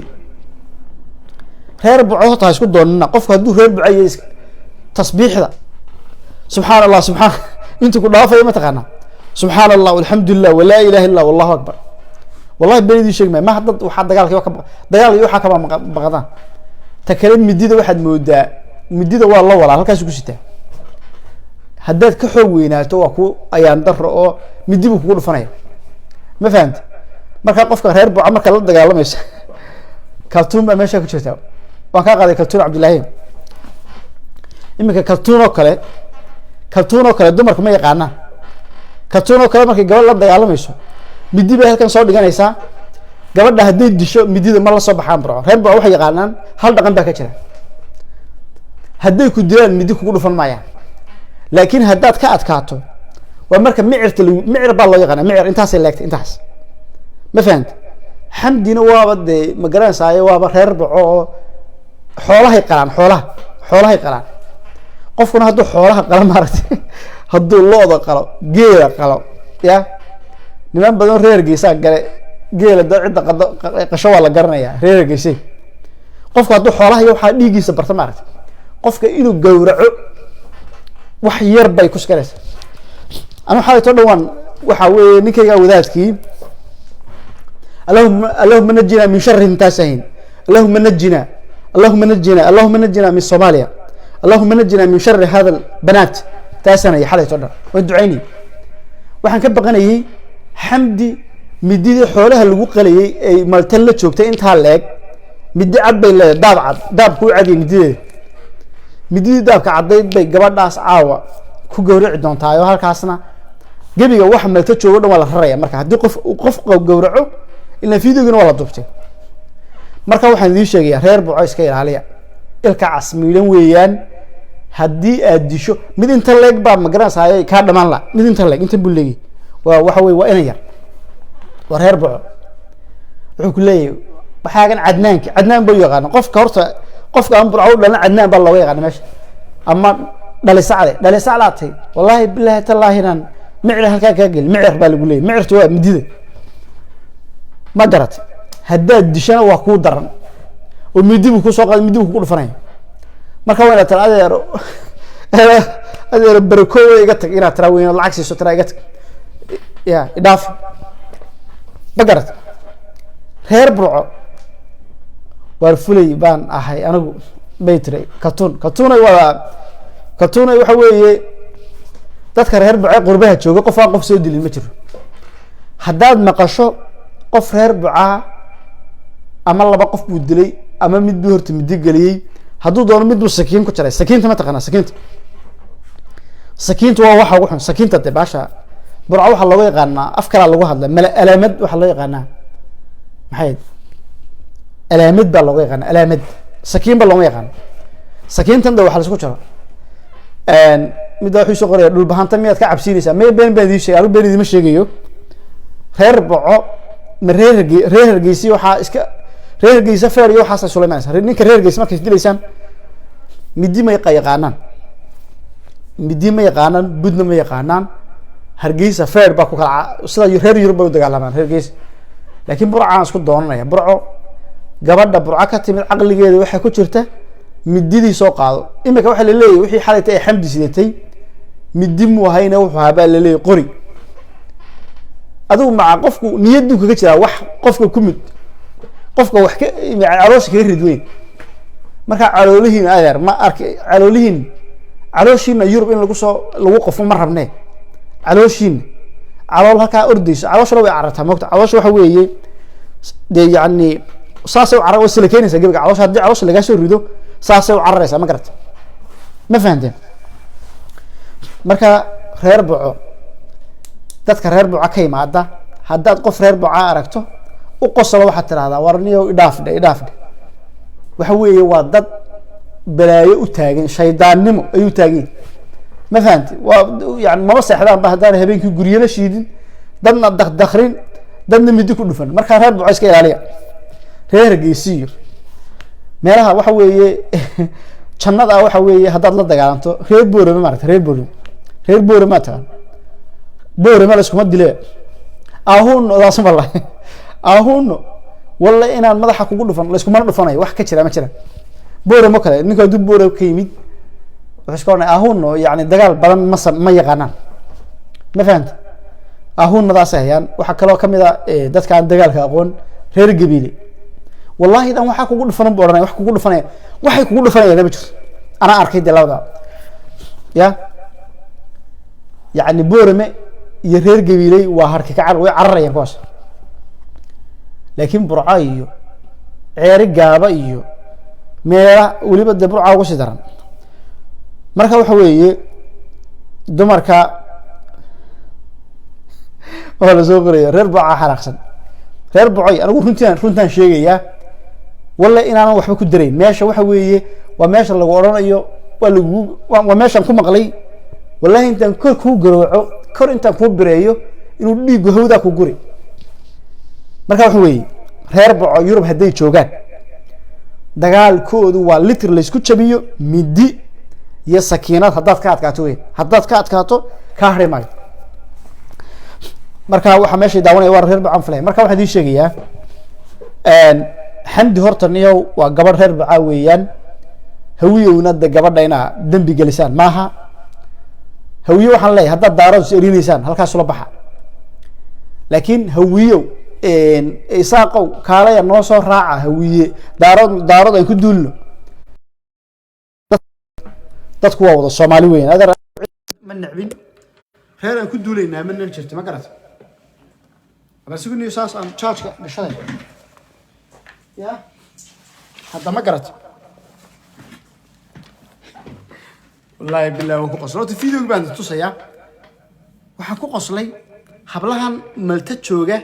reer buco taa isku doonina qofka haduu reer bucay tasbiixda subhanallah subhan inta ku dhaafay ma taqaana subhanallah walhamdulillah wala ilaha illa wallahu akbar wallahi beedii sheegmay ma hadda waxa dagaalkii waxa ka baqadaan ta kale midida waxaad moodaa midida waa la walaal halkaas ku sitaa haddaad ka xoog weynaato waa ku ayaan daro oo midibu kugu dhufanaya ma fahamta marka qofka reer buca marka la dagaalamayso kaltuun baa meesha ku jirta waan ka qaaday kaltuun Cabdullaahi imika kaltuun oo kale dumarku ma yaqaanaan kaltuun oo kale markay gabadh la dagaalamayso midi bay halkan soo dhiganaysaa gabadha hadday disho midida ma la soo baxaan bro reer buca waxay yaqaanaan hal dhaqan baa ka jira hadday ku dilaan midi kugu dhufan maayaan laakiin haddaad ka adkaato waa marka micir baa loo yaqaana micir intaasay leegtay intaas ma fahanta xamdina waaba dee ma garanaysaay waaba reer buco oo xoolahay qalaan qofkuna hadduu xoolaha qalo maaragtay hadduu looda qalo geela qalo ya niman badan reer geesaa gale geela da cidda qasho waa la garanayaa reer geesay qofku hadduu xoolaha iyo waxaa dhiigiisa barta maaragtay qofka inuu gowraco wax yar bay ku skaraysaa anu xalay to dhawaan waxa weeye ninkayga wadaadkii اللهم نجنا من شر تاسين اللهم نجنا من صوماليا اللهم نجنا من شر هذا البنات تاسنا يا حلي تودر ودعيني waxaan ka baqanayay xamdi midida xoolaha lagu qaliyay ay maltan la joogtay inta leeg midi cad bay leedahay daab ku cadi midida daabka cadayd bay gabadhaas caawa ku gowraci doontaa oo halkaasna gabiga wax malta joogo dhan wala raraya marka hadii qof gowraco ila fiidiyoguna wala duubtay marka waxaan idin sheegayaa reer buco iska ilaaliya ilka casmiilan weeyaan hadii aad disho mid inta leeg baa ma garanayay ka dhamaan la mid inta leeg inta buleegi waa waxa weey waa inay yar war reer buco wuxuu ku leeyahay waxaagan cadnaan buu yaqaan qofka horta qofka aan burco dhalana cadnaan baa looga yaqaan meesha ama dhalisacday wallahi billahi tallaahinan micir halka ka gal micir baa lagu leeyahay micirtu waa midida ma garat haddaad dishana waa ku daran oo midibu ku soo qaad midibu ku dhufanay marka waa inaad adeer barako iga tag inaad tara weyn lacag siiso tara iga tag ya idaaf ma garat reer burco war fulay baan ahay anigu baytray kaltuunay waxa weeye dadka reer buco qurbaha jooga qof aan qof soo dilin ma jiro haddaad maqasho qof reer buca ama laba qof buu dilay ama mid buu horta mid galiyay hadduu doono mid buu sakiin ku jaray sakiinta ma taqaana sakiinta waa waxa ugu xun sakiinta baasha burco waxa loo yaqaanaa af kala lagu hadla alaamad waxa loo yaqaanaa maxay alaamad baa loo yaqaanaa alaamad sakiin baa loo yaqaan sakiintan waxa la isku jaro mid wuxuu soo qoray dhul bahanta miyaad ka cabsiinaysaa been sheegay anigu been idima sheegayo reer buco reer geesi waxa iska reer geesi feer iyo waxa Sulaymaan ninka reer geesi markay dilaysaan midi ma yaqaanaan budna ma yaqaanaan hargeysa feer baa ku kala sida reer Yurub u dagaalamaan reer geesi laakiin burco aan isku doonanaya burco gabadha burco ka timid aqligeeda waxa ku jirta mididii soo qaado imika waxa la leeyahay wixii xalayta ay xamdi sidatay midi mu hayna wuxuu habaa la leeyahay qori aduu ma qofku niyadu kaga jira wax qofka ku mid qofka wax ka caloosh ka ridweyn marka caloolihiin adeer ma arkay calooshiina Yurub in lagu qofo ma rabnee calooshiin calool halka ordayso calooshna way carartaa moogta caloosh waxa weeye de yaani saasay cararo wasla keenaysa gabiga caloosh hadii caloosh laga soo rido saasay cararaysa ma garata ma fahanteen marka reer buco dadka reer buco ka yimaada haddaad qof reer buco aragto u qoslo waxa tiraahdaa warniyo idaaf waxa weeye waa dad balaayo u taagan shaydaannimo ayuu taagan ma fahanti waa yani ma saxdaan ba hadaan habeenkii guriyada shiidin dadna dakhrin dadna midi ku dhufan marka reer buco iska ilaaliya reer geesiyo meelaha waxa weeye jannada waxa weeye haddaad la dagaalanto reer boorama maaragtay reer boorama taan boorama la iskuma dile ahun odaas wallahi ahuno walla inaan madaxa kugu dhufan la isku mar dhufanayo wax ka jira ma jira boore ma kale ninka dib boore ka yimid wuxuu iska oranay ahuno yani dagaal badan ma yaqaanaan ma fahanta ahunadaas ayaan waxa kale kamid ah dadka aan dagaalka aqoon reer gabiile wallahi dan waxa kugu dhufan booranay wax kugu dhufanay waxay kugu dhufanayaan ma jirto ana arkay dalawda ya yani boorame iyo reer gabiilay waa harka ka car way cararayaan kuwaas laakiin burca iyo ceeri gaaba iyo meela waliba de burca ugu sii daran marka waxa weeye dumarka oo la soo qoraya reer burca xaraaqsan reer burcay anigu runtaan sheegaya walla inaan waxba ku dareyn meesha waxa weeye waa meesha lagu oranayo waa meeshan ku maqlay wallahi intaan kor ku garooco kor intaan ku bireeyo inuu dhiig hawda ku guri marka waxa weeye reer burco Yurub haday joogaan dagaalkoodu waa litr la isku jabiyo midi iyo sakiinad hadaad ka adkaato ka harimay marka waxa meesha daawanaya waa reer burco falay marka waxa ii sheegaya xamdi horta niyow waa gabadh reer burco weeyaan hawiyowna gabadhayna dambi galisaan maaha hawiyo waxaan leeyahay haddaad daarad is erinaysaan halkaas ula baxa laakiin hawiyo isaaqow kaalaya noo soo raaca hawiye daarad ay ku duulno dadku waa wada Soomaali weyn adeer ma nacbin reer aan ku duuleynaa ma nan jirto ma garato ama sugniyo saas aan charge-ka dhashaday ya hadda ma garato والله بالله وكو قصلت فيديو بان tusaya waxa ku qoslay hablahan malta jooga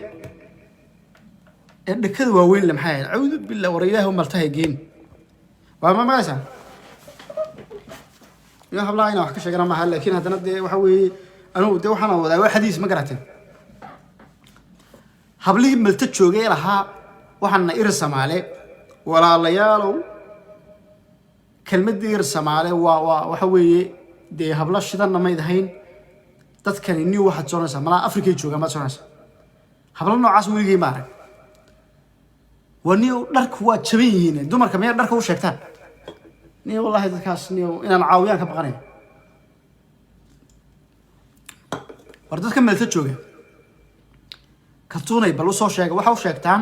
ee dhakada waaweyn la maxay aawud billah wariyaahu malta hayeen waa ma maasa ya hablaha ina wax ka sheegana ma hal laakiin hadana waxa weeye anu waxana wadaa wax xadiis ma garateen hablihi malta jooga lahaa waxana ir Soomaali walaalayaalow كلمة Soomaali waxa weeye de habla shidan ma idahayn dadkani ni waxa soonaysa malaha Afrika jooga ma soonaysa habla noocaas weligii ma arag wani dharku waa jaban yihiin dumarka ma dharka u sheegtaan ni wallahi dadkaas ni inaan caawiyaan ka baqanay war dadka meelta jooga kartuunay bal u soo sheegay waxa u sheegtaan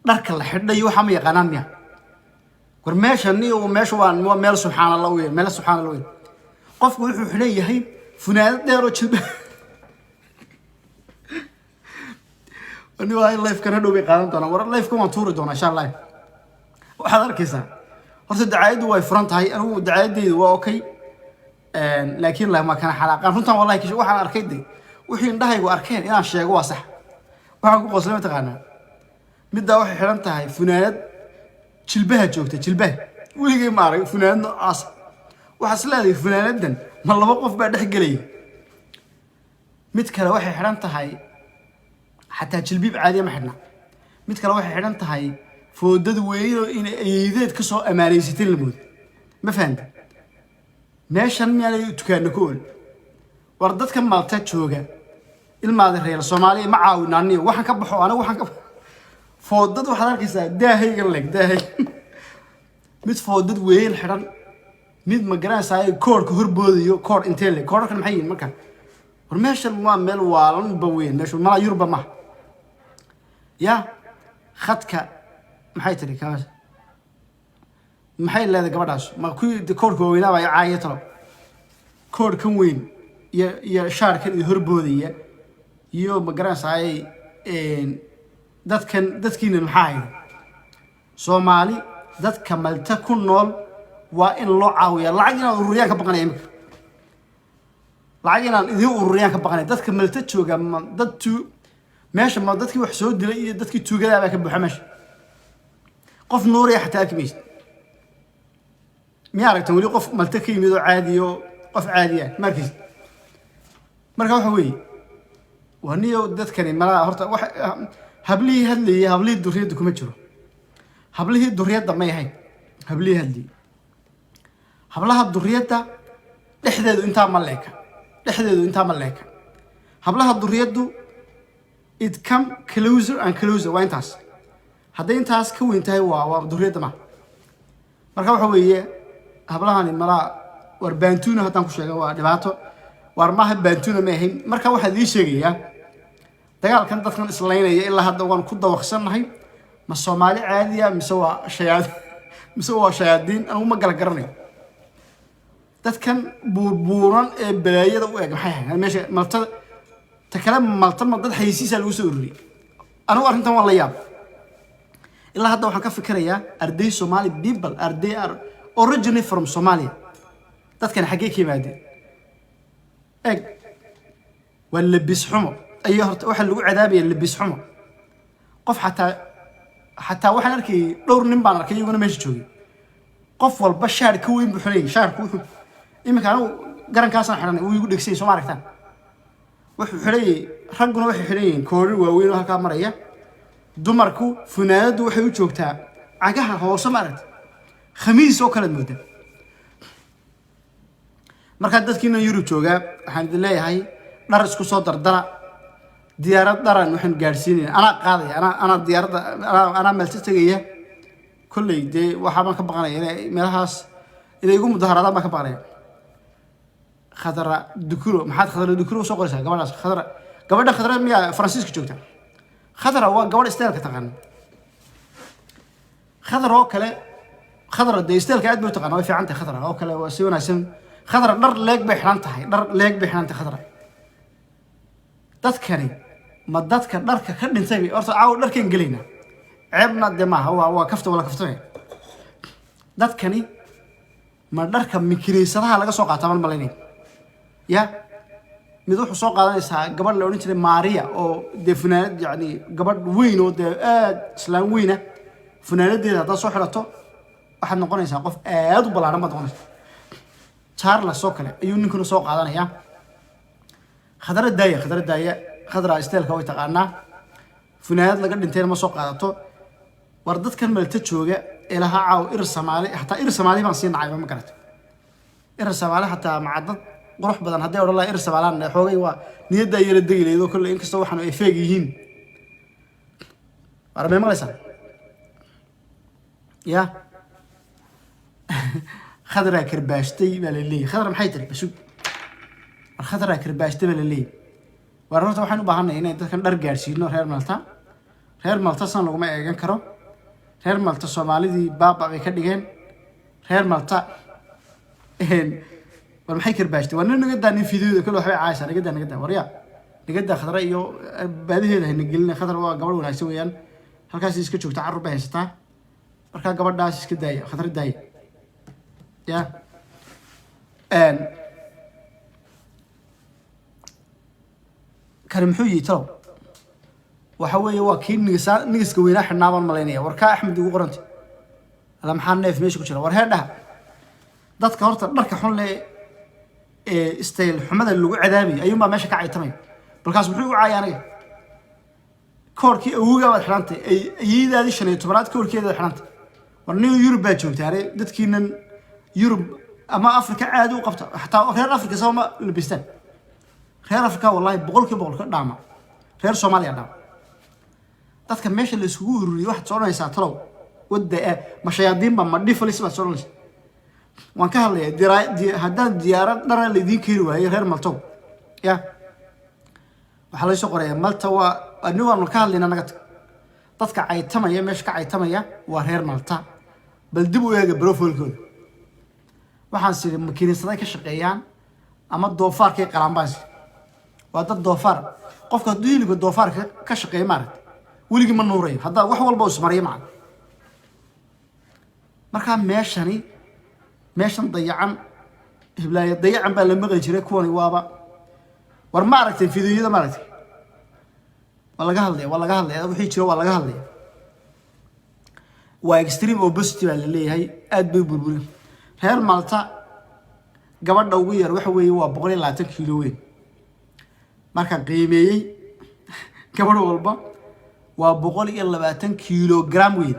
dharka la xidhay waxa ma yaqaanaan miya ورماشني وماشوان مال سبحان الله وين مال سبحان الله وين قف وحو حليهي فنان ديرو جلب اني واي لايف كان هدو بيقادن دونا ور لايف كما توري دونا ان شاء الله waxaad arkaysaa horta dacaayadu way furan tahay anigu dacaayadeedu waa okay laakiin la ma kana xalaaqan runtan wallahi kish waxaan arkayday wixii indhahaygu arkeen inaan sheego waa sax waxaan ku qoslay taqaanaa midda waxay xiran tahay funaanad jilbaha joogta jilbaha weligii ma arag funaanad noocaas waxa islaadey funaanadan ma laba qof baa dhex galay mid kale waxay xiran tahay xataa jilbib caadi ma xidhna mid kale waxay xiran tahay foodad weeyo in eedeed ka soo amaareysatay lamood ma fahanti meeshan miyay tukaano kool war dadka maalta jooga ilmaada reer Soomaaliya ma caawinaaniyo waxaan ka baxo anigu waxaan ka foodad waxa arkaysaa daahayga leeg daahay mid foodad weyn xiran mid ma garanaysaa koorka horboodiyo koor intee le koorkan maxay yihiin marka war meeshan waa meel waalan ba weyn meeshan mala Yurba ma ya khadka maxay tiri kaas maxay leedahay gabadhaas ma ku koorka weynaa ay caayato koorkan weyn iyo shaarkan iyo horboodiya iyo ma garanaysaa dadkiina maxay Soomaali dadka malta ku nool waa in loo caawiyo lacag inaan ururiyaan ka baqanay imika lacag inaan idin ururiyaan ka baqanay dadka malta jooga dadtu meesha ma dadkii wax soo dilay iyo dadkii tuugada baa ka buuxa meesha qof nuuriya xataa kimis ma aragtan wali qof malta ka yimid oo caadi oo qof caadi ah marka waxa weeye waniyo dadkani mala horta wax hablii hadlay hablii duriyada kuma jiro hablii duriyada ma yahay hablii hadlay hablaha duriyada dhexdeedu inta ma leeka hablaha duriyadu it come closer and closer waa intaas hadday intaas ka weyn tahay waa duriyada ma marka waxa weeye hablahani mala war baantuna hadan ku sheegay waa dhibaato war ma baantuna ma ahayn marka waxa ii sheegaya dagaalkan dadkan islaynaya ilaa hadda waan ku dawaqsanahay ma Soomaali caadiya mise waa shayaadiin anigu ma garanayo dadkan buuran ee balaayada u eeg maxay ahayn meesha maltada تكلم مالتما ضد حيسيسا لو سوري انا ارنتان والله ياب الا هذا waxaan ka fikiraya arday Somali people arday are originally from Somalia dadkan xagee ka yimaadeen eeg wala bisxumo ay horta waxa lagu cadaabay labis xumo qof xataa waxaan arkay dhowr nin baan arkay iyaguna meesha joogay qof walba shaar ka weyn buxulay shaarku imika anu garankaasan xiran uu igu dhigsay Soomaali aragtaan wuxuu xirayay raguna waxay xirayeen koori waaweyn oo halka maraya dumarku funaanadu waxay u joogtaa cagaha hoose marad khamiis oo kala mooda marka dadkiina Yurub jooga waxaan leeyahay dhar isku soo dardara diyaarad daran waxaan gaarsiinay ana qaaday ana diyaaradda ana meelta tagaya kullay waxa ma ka baqanay meelahaas inay igu mudaharaadaan ma ka baqanay خضراء دكرو محد خضراء دكرو سوق رسالة قبل خضراء قبل خضراء ميا فرانسيسكو جوكتا خضراء هو قبل استيل كتقن خضراء كلا خضراء ده استيل كعد بيتقن هو في عنده خضراء هو كلا وسوينا اسم خضراء نر ليك بحنانته نر ليك بحنانته خضراء تذكري ما تذكر نرك خد نسوي أرث عاو نرك إنجلينا عيبنا الدماء هو كفته ولا كفتين تذكري ما نرك مكريسها لقى سوق عتمل ملايين يا مدوح سوق هذا قبل لو نشتري ماريا أو دفنات يعني قبل وين أو سلام وينه فنانات دي هذا صحرته واحد نقول إنسان قف أدو بلا ما تقول شارل سوق له يون يكون سوق هذا يا خضر الداية خضر استيل كوي تقارنا فنانات لقد انتهى ما سوق هذا تو وردت كان ملتشوجة إلها عاو إرسم عليه حتى إرسم عليه ما نصير عيبة ما كانت إرسم عليه حتى معدد قروح بدن هدي والله إرسم على حوجي ونيدا يردي لي ذو كل إنك سوى حنا يفاجئين عربي ما لسه يا خضرة كرباشتي بالليل خضرة محيتري بشو الخضرة كرباشتي بالليل ورنت وحنا بهنا هنا إنت كان درجة شيء هير مالتا صار لو ما يجن كرو هير مالتا Soomaali دي بابا بيكديين هير مالتا والمحي كرباشتي وانا نقدر نفيديو كل واحد عايشه نقدر وريا نقدر خضراء iyo baadiheeda hingelina khadar waa gabadh wanaagsan weeyaan halkaas iska joogta carruur bay haystaa marka gabadhaas iska daaya khadar daaya ya karim xuyi taw waxa weeye waa kii nigiska weynaa xidhnaaban malaynaya warka Axmed ugu qorantay ala maxaa neef meesha ku jira war heedhaha dadka horta dharka xun leh style xumada lagu cadaabay ayuunbaa meesha ka caytamay balkaas muxuu u caayay aniga koorkii awooga baad xirantay ayidaadii 15aad koorkeeda xirantay war nin Yurub baa joogtay dadkiinan Yurub ama Afrika aad u qabta xataa reer Afrika soo ma labistaan reer Afrika wallahi boqolkiiba ka dhaama reer Soomaaliya dhaama dadka meesha la isugu ururiyo wax soonaysa talow wada ma shayaadiin ba ma dhifalis ba soonaysa waan ka hadlaya haddaan diyaarad dhara la idin keeni waayo reer Malta ya waxa la soo qorayaa Malta waa anigu aan ka hadlayna naga dadka caytamaya meesha ka caytamaya waa reer Malta bal dib u eega profilkooda waxaan sidii makiinadaha ka shaqeeyaan ama doofaarkay qalanbaas waa dad doofaar qofka diiliga doofaarka ka shaqeeya maarad wiliga ma nuuray hadda wax walba oo ismariyo macna marka meeshan dayacan heblaaya dayacan baa la maqan jiray kuwani waaba war ma aragtay fiidiyoda ma aragtay waa laga hadlaya wixii jiro waa laga hadlaya waa extreme obesity baa la leeyahay aad bay burburin reer Malta gabadha ugu yar waxa weeye waa 120 kilo weyn marka qiimeeyay gabadh walba waa 120 kilogram weyn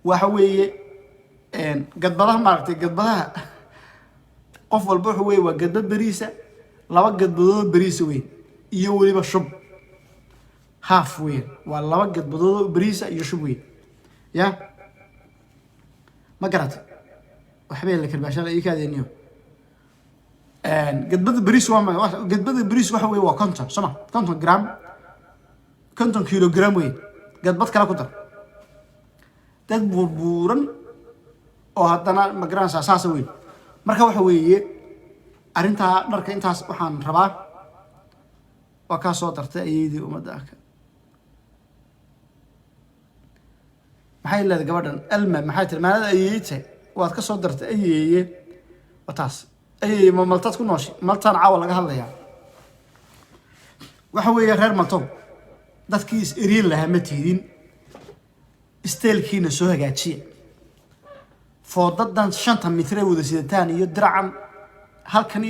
waxa weeye gadbadaha maartay gadbadaha qof walba waxa weeye waa gadbad bariisa laba gadbadood bariis weyn iyo waliba shub half weyn waa laba gadbadood bariisa iyo shub weyn ya ma garat waxbay la kalbaashan ay ka adeeniyo gadbada bariis waa gadbada bariis waxa weey waa konton soma 50 gram 50 kilogram weyn gadbad kala ku dar dad buuran oo haddana ma garan saas weyn marka waxa weeye arinta dharka intaas waxaan rabaa waa ka soo dartay ayeedii umada ah maxay leedahay gabadhan alma maxay tilmaanada ayeeyta waad ka soo dartay ayeeye wataas ayeeye ma maltad ku nooshi maltaan caawa laga hadlayaa waxa weeye reer maltow dadkii is eriin lahaa ma tiidin isteelkiina soo hagaajiya foodadan 5 mitir ee wada sidataan iyo diracan halkan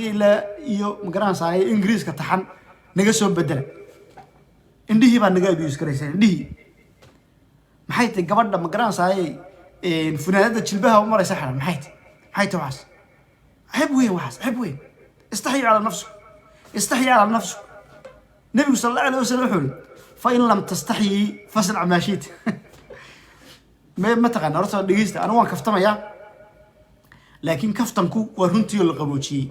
iyo magaranaysaa ingiriiska taxan naga soo bedela indhihii baa naga abiyus karaysaa indhihii maxay tahay gabadha magaranaysaa funaanada jilbaha u maraysa xaran maxay tahay waxaas عيب وين واحد عيب وين استحي على نفسك استحي على نفسك النبي صلى الله عليه وسلم يقول فإن لم تستحي فاصنع ما شئت ما تغنى رسول دغيست انا وان كفتميا لكن كفتنكو ورنتيو لقبوجي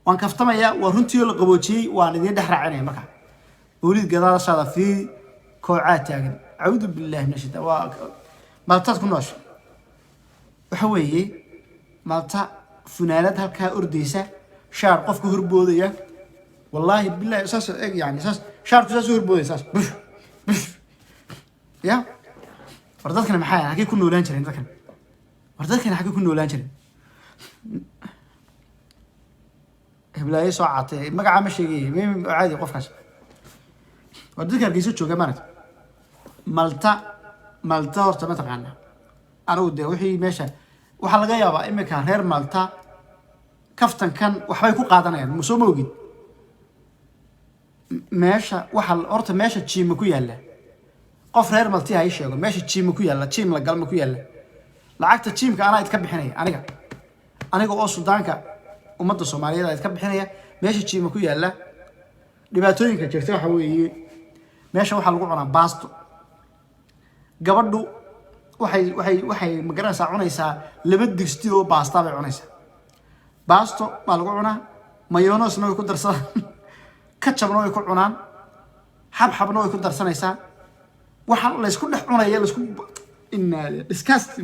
وان كفتميا ورنتيو لقبوجي وان idin dhaxraacnay marka وليد قدار صار في كوعات تاغن اعوذ بالله من الشيطان ما تدك نوش وحويه مالتا فنانات halka ordaysa shaar qofku horboodaya wallahi billahi اساس يعني اساس shaarku اساس horboodaysa ya wardadkana maxay halkay ku noolaan jireen wardadkana halkay ku noolaan jireen heblaay soo caatay magaca ma sheegay caadi qofkaas wardadka halkay jooga maarad malta horta ma taqaana anigu de wixii meesha waxa laga yaabaa imika reer malta kaftan kan waxbay ku qaadanayaan musoo moogid meesha waxa horta meesha jiima ku yaala qof reer malti ay sheego meesha jiima ku yaala jiim la galma ku yaala lacagta jiimka ana idka bixinaya aniga oo Suudaanka umada Soomaaliyeed idka bixinaya meesha jiima ku yaala dhibaatooyinka jirta waxa weeye meesha waxa lagu cunaa baasto gabadhu waxay magaranaysaa cunaysaa laba digsi oo baasta bay cunaysaa baasto ma lagu cunaa mayonnaise way ku darsadaan ketchupna way ku cunaan xabxabna way ku darsanaysaa waxa la isku dhex cunaya la isku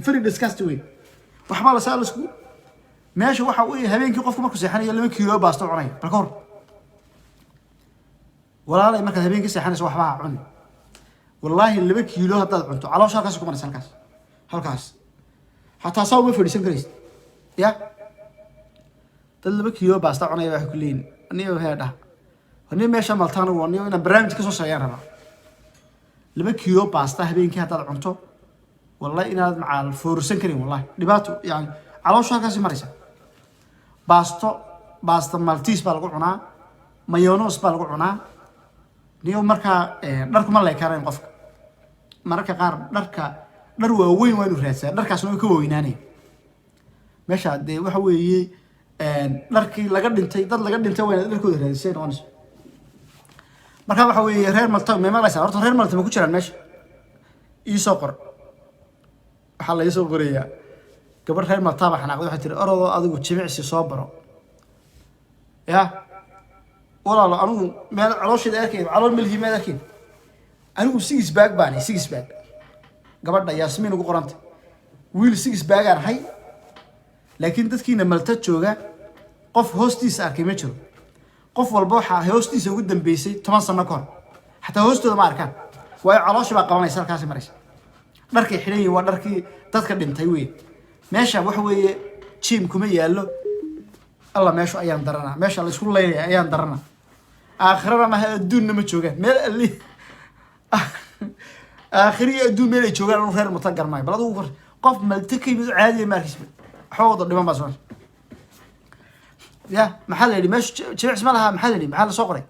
very disgusting way waxba la saa la isku meesha waxa uu habeenkii qofku markuu seexanayo 2 kiilo baasto cunay balkoor walaalay marka habeenkii seexanayso waxba cun wallahi 2 kiilo hadaad cunto caloosha halkaas ku maraysan halkaas hatta soo ma fadhiisan karaysid ya dad 2 kiilo baasta cunay wax ku leeyin aniga heeda ani meesha maltaan oo aniga ina barnaamij ka soo saayaan raba 2 kiilo baasta habeenkii hadaad cunto wallahi inaad macaal foorsan karin wallahi dhibaato yani caloosha halkaas maraysa baasto maltiis baa lagu cunaa mayonnaise baa lagu cunaa niyo marka dharku ma lay kareen qofka marka qaar dhar waaweyn waa inuu raadsaa dharkaasna way ka weynaanay meesha de waxa weeye dharkii laga dhintay dad laga dhintay waa dharkooda raadisay noqonayso marka waxa weeye reer malta ma maqlaysaa horta reer malta ma ku jiraan meesha ii soo qor waxa la ii soo qorayaa gabar reer malta ba xanaaqday waxa tiri orodoo adigu jimicsi soo baro ya walaalo anigu meel calooshida arkay calool milhi meel arkay anigu 6 bag baan 6 bag gabadha Yasmin ugu qorantay wiil 6 bag aan hay laakiin dadkiina malta jooga qof hoostiisa arkay ma jiro qof walba waxa hoostiisa ugu dambeysay 10 sano ka hor hatta hoostooda ma arkaan way caloosh baa qabanaysa halkaas maraysa dharkii xidhan waa dharkii dadka dhintay weey meesha waxa weeye jiim kuma yaalo alla meesha ayaan darana meesha la isku leeyahay ayaan darana aakhirada ma adduunna ma joogaan meel ali aakhiri adduun meel ay joogaan reer mutagar maay bal adigu qof malta ka yimid caadi ma arkis xoogda dhiman baa soo ya maxaa la yiri meesha jimicsi ma laha maxaa la yiri maxaa la soo qoray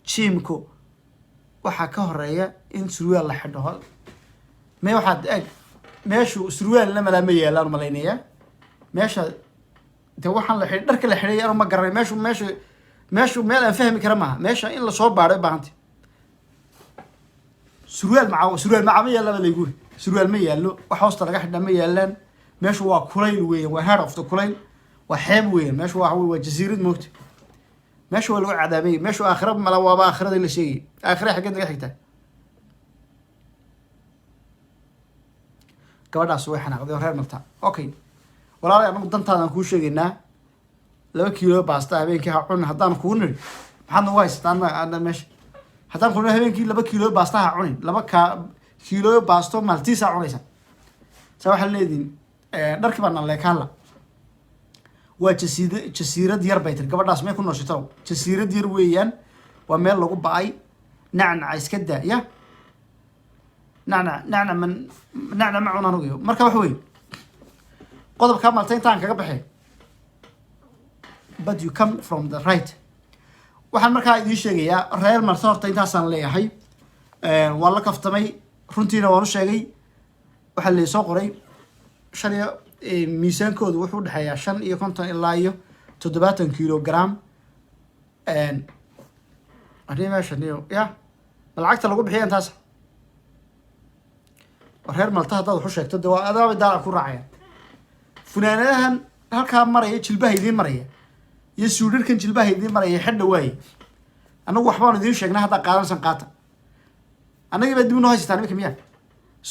jiimku waxa ka horeeya in surwaal la xidho ma waxa meeshu surwaal lama la yeelaan malaynaya meesha de waxaan la xidhay dharka la xidhay ma garay meeshu meel aan fahmi kara ma meesha in la soo baaray baahantay surwaal maca ma yaalla la yiri surwaal ma yaallo wax hoosta laga xidha ma yaalaan meeshu waa kulayl weeyaan waa head of the kulayl waa xeeb weeyaan meeshu waa jasiirad moogta meeshu waa lagu cadaabay meeshu aakhirad mala waaba aakhirada la sheegay aakhirada xaggeed laga xigtaa gabadhaas way xanaaqday reer Malta okay walaalahay anagu dantaadan kuu sheegaynaa 2 kiilo baasta habeenkii ha cun haddaan kuu niri maxaad nagu haystaan ana meesha haddaan kuu niri habeenkii 2 kiilo baasta ha cunin 2 kiilo baasto Maltiisa cunaysa saa waxaa leediin dharkii baan leekaan la waa jasiirad yar bay tir gabadhaas may ku nooshito jasiirad yar weeyaan waa meel lagu ba'ay nacnac iska daaya nacnac ma cunaan ugiyo marka wax weey qodobka Malta intaan kaga baxay but you come from the right waxaan markaa idin sheegayaa reer Malta horta intaasaan leeyahay waa la kaftamay runtiina waan u sheegay waxa la soo qoray shaniya miisaankoodu wuxuu dhaxayaa 55 ilaa iyo 70 kilogram arrimaha shaniyo ya lacagta lagu bixiyo intaas reer Malta hadda wuxuu sheegtay waa adaab daal ku raacay funaanadahan halka maraya jilbaha idin maraya iyo suudhirkan jilbaha idin maraya xidha waay anagu waxbaan idin sheegnaa hadda qaadansan qaata anaga baa dib noo haystaan imika miyaa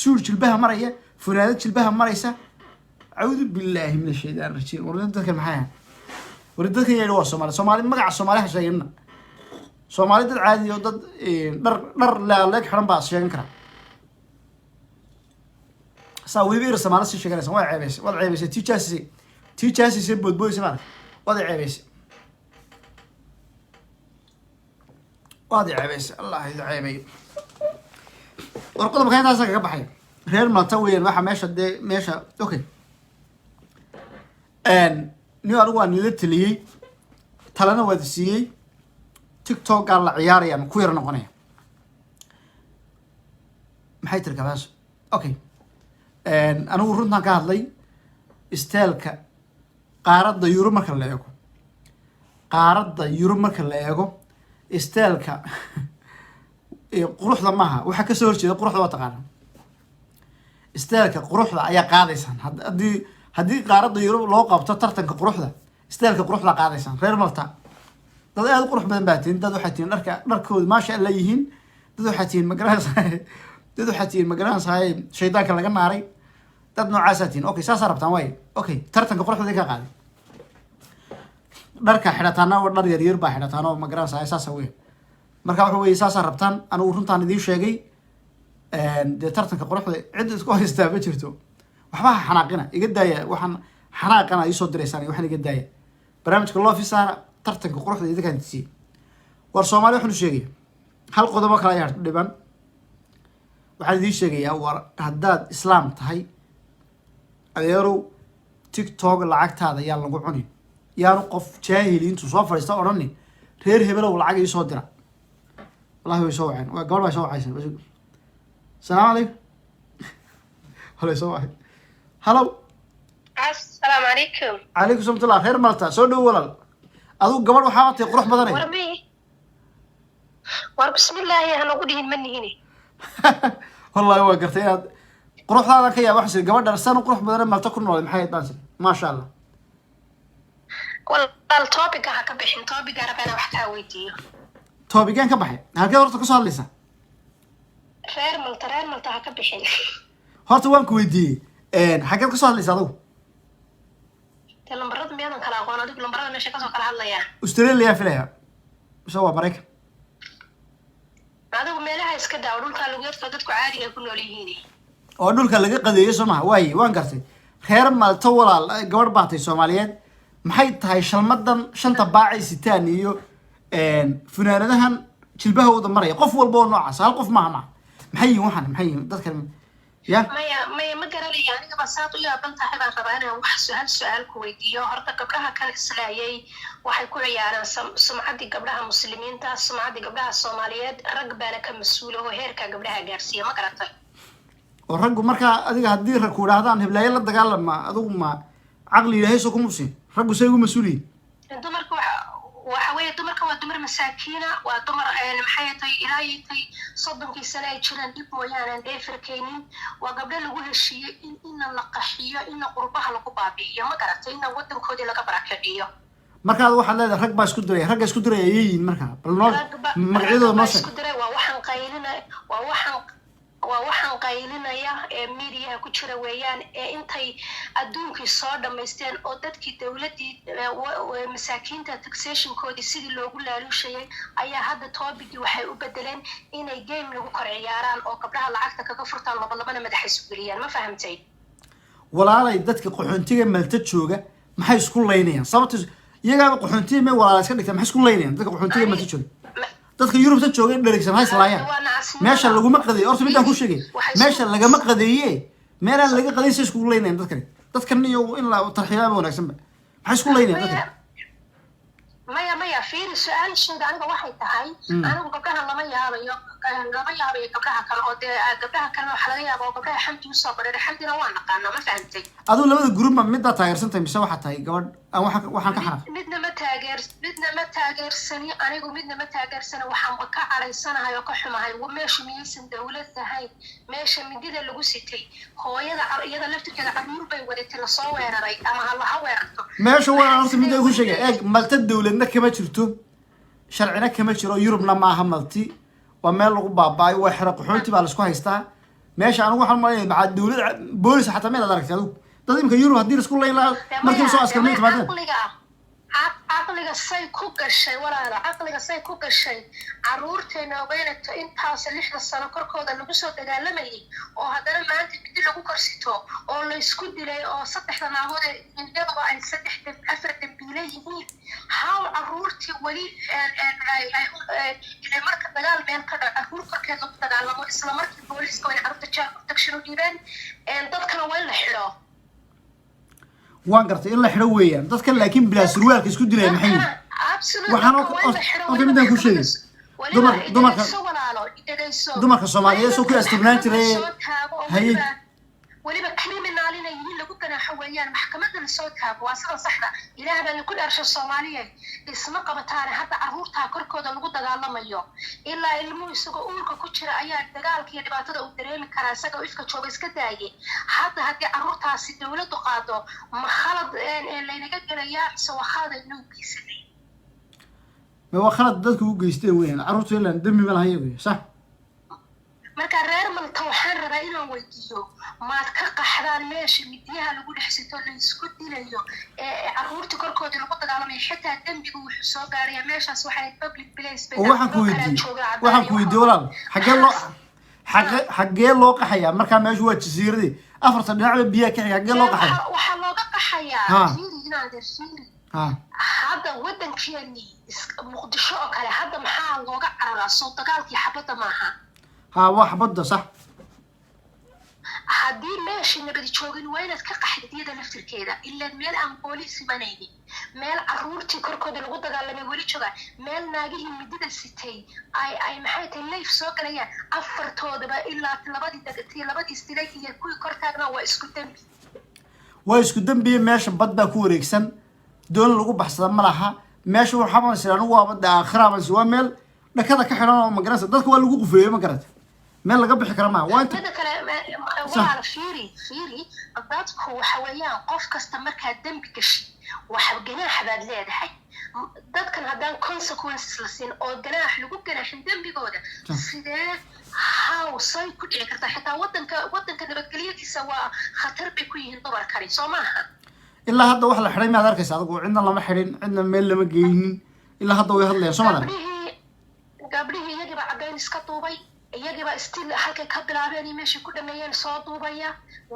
suud jilbaha maraya funaanad jilbaha maraysa أعوذ بالله من الشيطان الرجيم ورد ذلك المحيان ورد ذلك يعني هو Soomaali magaca Soomaali ha sheegna Soomaali dad caadi oo dad dhar la leeg xiran baa sheegan kara saawiir Soomaali si sheeganaysa waa ceebaysa tiijaasi boodboy Soomaali wada ceebaysa Allah ila ceebay warqad ma kayntaas kaga baxay reer Malta weeyaan waxa meesha okay niyo anigu waan ila taliyay talana wada siiyay TikTok aan la ciyaaraya ma ku yar noqonaya maxay tir kabaas okay anigu runtan ka hadlay isteelka qaaradda Yurub marka la eego isteelka quruxda maaha waxa ka soo horjeeda quruxda waa taqaan isteelka quruxda ayaa qaadaysan haddii qaaradda Yurub loo qabto tartanka quruxda isteelka quruxda qaadaysan reer Malta dad aad qurux badan baa tiin dad waxa tiin dharkooda ma sha Allah yihiin dad waxa tiin magaranaysaa shaydaanka laga naaray dad noocaas tiin okay saas rabtaan way okay tartanka quruxda ka qaaday dharka xidhataana waa dhar yar baa xidhataana magaranaysaa saas weey marka waxa weey saas rabtaan anigu runtaan idin sheegay de tartanka quruxda cid isku haystaa ma jirto waxba xanaaqina iga daaya waxaan xanaaqana ay soo direysaan waxaan iga daaya barnaamijka loo fisaana tartanka quruxda idinka intii war Soomaali waxaan sheegay hal qodob kale ayaa dhiban waxaan idin sheegayaa war haddaad islaam tahay adeero TikTok lacagtaada yaa lagu cunin yaanu qof jaahiliintu soo fadhiista orani reer hebelow lacag ii soo dira wallahi way soo waceen waa gabadh way soo wacaysan السلام عليكم هلا سواه هلا السلام عليكم عليكم ورحمة الله خير مالتا سو دو ولال ادو قبل waxaa qurux badanay war bismillah ana qudin manihini wallahi waa gartay aad quruxdaada ka yaab waxsi gabadha san qurux badan maalta ku nool maxay taasi ma sha Allah wal topic ka bixin topic arabana wax ka weydiyo topican ka baxay halkee horta ka soo hadlaysa reer Malta ka bixin horta waan ku weydiiyay xageed ka soo hadlaysa adigu lambarada miyadan kala aqoon adigu lambarada meesha ka soo kala hadlaya Australia filaya soo waa Mareykan adigu meelaha iska daaw dhulka lagu yeerto dadku caadiga ku nool yihiin oo dhulka laga qadeeyo Soomaa way waan gartay reer Malta walaal gabadh baatay Soomaaliyeed maxay tahay shalmadan shanta baacay sitaan iyo funaanadahan jilbahooda maraya qof walba oo noocaas hal qof maaha maxay dadkan ya maya ma garanaya aniga basaad u yaaban tahay baan rabaa inaan wax su'aal ku weydiiyo horta gabdhaha kan islaayay waxay ku ciyaaraan sumcadii gabdhaha muslimiinta sumcadii gabdhaha Soomaaliyeed rag baana ka mas'uul oo heerka gabdhaha gaarsiiya ma garatay oo raggu marka adiga hadii rag ku dhaahdaan heblaye la dagaalama adigu ma aqli ilaahay soo kuma siin raggu say ugu mas'uuliin dumarku waxa weeye dumarka waa dumar masaakiina waa dumar maxay tahay ilaa intay 30 sano ay jiraan dib mooyaane aan dheefirkaynin waa gabdho lagu heshiiyey in la qaxiyo in qurbaha lagu baabi'iyo ma garatay in wadankoodii laga barakiciyo markaad waxaad leedahay rag baa isku diray ragga isku diray ayay yihiin markaa bal noo magacyadooda noo sheeg isku diray waa waxaan qaylinaya ee media ku jira weeyaan ee intay adduunkii soo dhamaysteen oo dadkii dawladii masaakiinta taxationkoodii sidii loogu laaluushayay ayaa hadda toobigii waxay u bedeleen inay game lagu kor ciyaaraan oo gabdhaha lacagta kaga furtaan labana madaxa isu geliyaan ma fahamtay walaalay dadka qaxoontiga Malta jooga maxay isku leynayaan sababta iyaga qaxoontiga ma walaal iska dhigtaan maxay isku leynayaan dadka qaxoontiga Malta jooga dadka Yurub ta jooga dheregsan hay salaayaan meesha laguma qaday horta midaan ku sheegay meesha lagama qadeeyay meelaan laga qadeeyay isku leynayaan dadkan iyo in la tarxiyaabo wanaagsan maxay isku leynayaan dadka maya fiir su'aal shayda aniga waxay tahay anigu gabdhaha lama yaabayo gabdhaha kale oo gabdhaha kale waxa laga yaabo gabdhaha xamdi u soo bareeray xamdina waa naqaana ma fahantay aduu labada group ma mid taageersan tahay mise waxa tahay gabadh aan waxaan ka xanaaq midna ma taageersani anigu midna ma taageersana waxaan ka caraysanahay oo ka xumahay meesha miyaysan dawlad tahay meesha midida lagu sitay hooyada iyada laftirkeeda carruur bay wadatay la soo weeraray ama ha weerarto meesha waa horta mid ay ku sheegay eeg Malta dawladna kama jirto sharcina kama jiro Yurubna ma aha Malti waa meel lagu baabaayo waa xira qaxoonti baa la isku haystaa meesha anigu waxaan maleeyahay bacad dawlad boolis xataa meel aragtay adigu dad imka Yurub hadii isku leeyla markii soo askar meeyay timaadeen caqliga say ku gashay walaal caqliga say ku gashay caruurteena ogeynta intaas 6 sano korkooda lagu soo dagaalamayay oo hadana maanta mid lagu korsito oo la isku dilay oo 3 naagood indhaba ay 4 dambiile yihiin haw caruurtii wali ay marka dagaal meel ka dhaca caruur korkeeda lagu dagaalamo isla markii booliska way caruurta jaal protection u dhiibeen dadkana way la xiro waan gartay in la xiro weeyaan dadka laakiin bilaa surwaalka isku dilay maxay waxaan oo midaan ku sheegay dumarka Soomaaliyeed soo ku asturnaan jiray hay waliba criminalina yihiin lagu ganaaxo weeyaan maxkamadda la soo taago waa sida saxda ilaahna ku dharsho Soomaaliyeed isma qabataan hadda caruurta korkooda lagu dagaalamayo ilaa ilmuhu isagoo uurka ku jira ayaa dagaalka iyo dhibaatada u dareemi karaa isagoo ifka jooga iska daayay hadda hadii caruurtaasi dawladdu qaado ma khalad laynaga galayaa soo khalad inuu geysay ma khalad dadku u geysteen weeyaan caruurtu ilaa dambi ma lahayn sax marka reer Malta waxaan rabaa inaan weydiiyo maad ka qaxdaan meesha midiyaha lagu dhaxsito la isku dilayo ee caruurta korkooda lagu dagaalamay xitaa dambigu wuxuu soo gaaray meeshaas waxay public place bay waxaan ku weydiiyay walaal xagee loo qaxayaa marka meeshu waa jasiiradii afarta dhinac biyo ka xigay xagee loo qaxayaa waxa looga qaxayaa hadda wadankeeni Muqdisho oo kale hadda maxaa looga cararaa soo dagaalkii xabada maaha وحبضة صح هذه ماشي نبي تشوفين وين تكقح جديدة نفس كذا إلا ميل أم بوليس بنيجي ميل عرورتي كركود الغدة قال لي يقولي شو ميل ناجي مدة الستين أي محيط اللي في سوق ليا أفرتوا دبا إلا لبدي استليتي كل كرتاجنا وإسكودن بيه ماشي بدأ كوريكسن دون لغو بحثنا ملها ماشي وحمل سيرانو وابدا آخرها من سوا ميل لكذا كحرنا ومقرصة ده كوا لغو قفيه مقرصة meel laga bixi kara ma waa inta mid kale waa fiiri dadku waxa weeyaan qof kasta marka dambi gashi waxa ganaax baad leedahay dadkan hadaan consequences la siin oo ganaax lagu ganaaxin dambigooda sidee how say ku dhici kartaa xitaa wadanka nabadgelyadiisa waa khatar bay ku yihiin dumarkani soo maaha ilaa hadda wax la xiray ma arkaysa adigu cidna lama xirin cidna meel lama geeynin ilaa hadda way hadlayaan soo madan gabdhihii iyagiiba cadayn iska duubay iyagiiba still halkay ka bilaabeen meesha ku dhameeyeen soo duubaya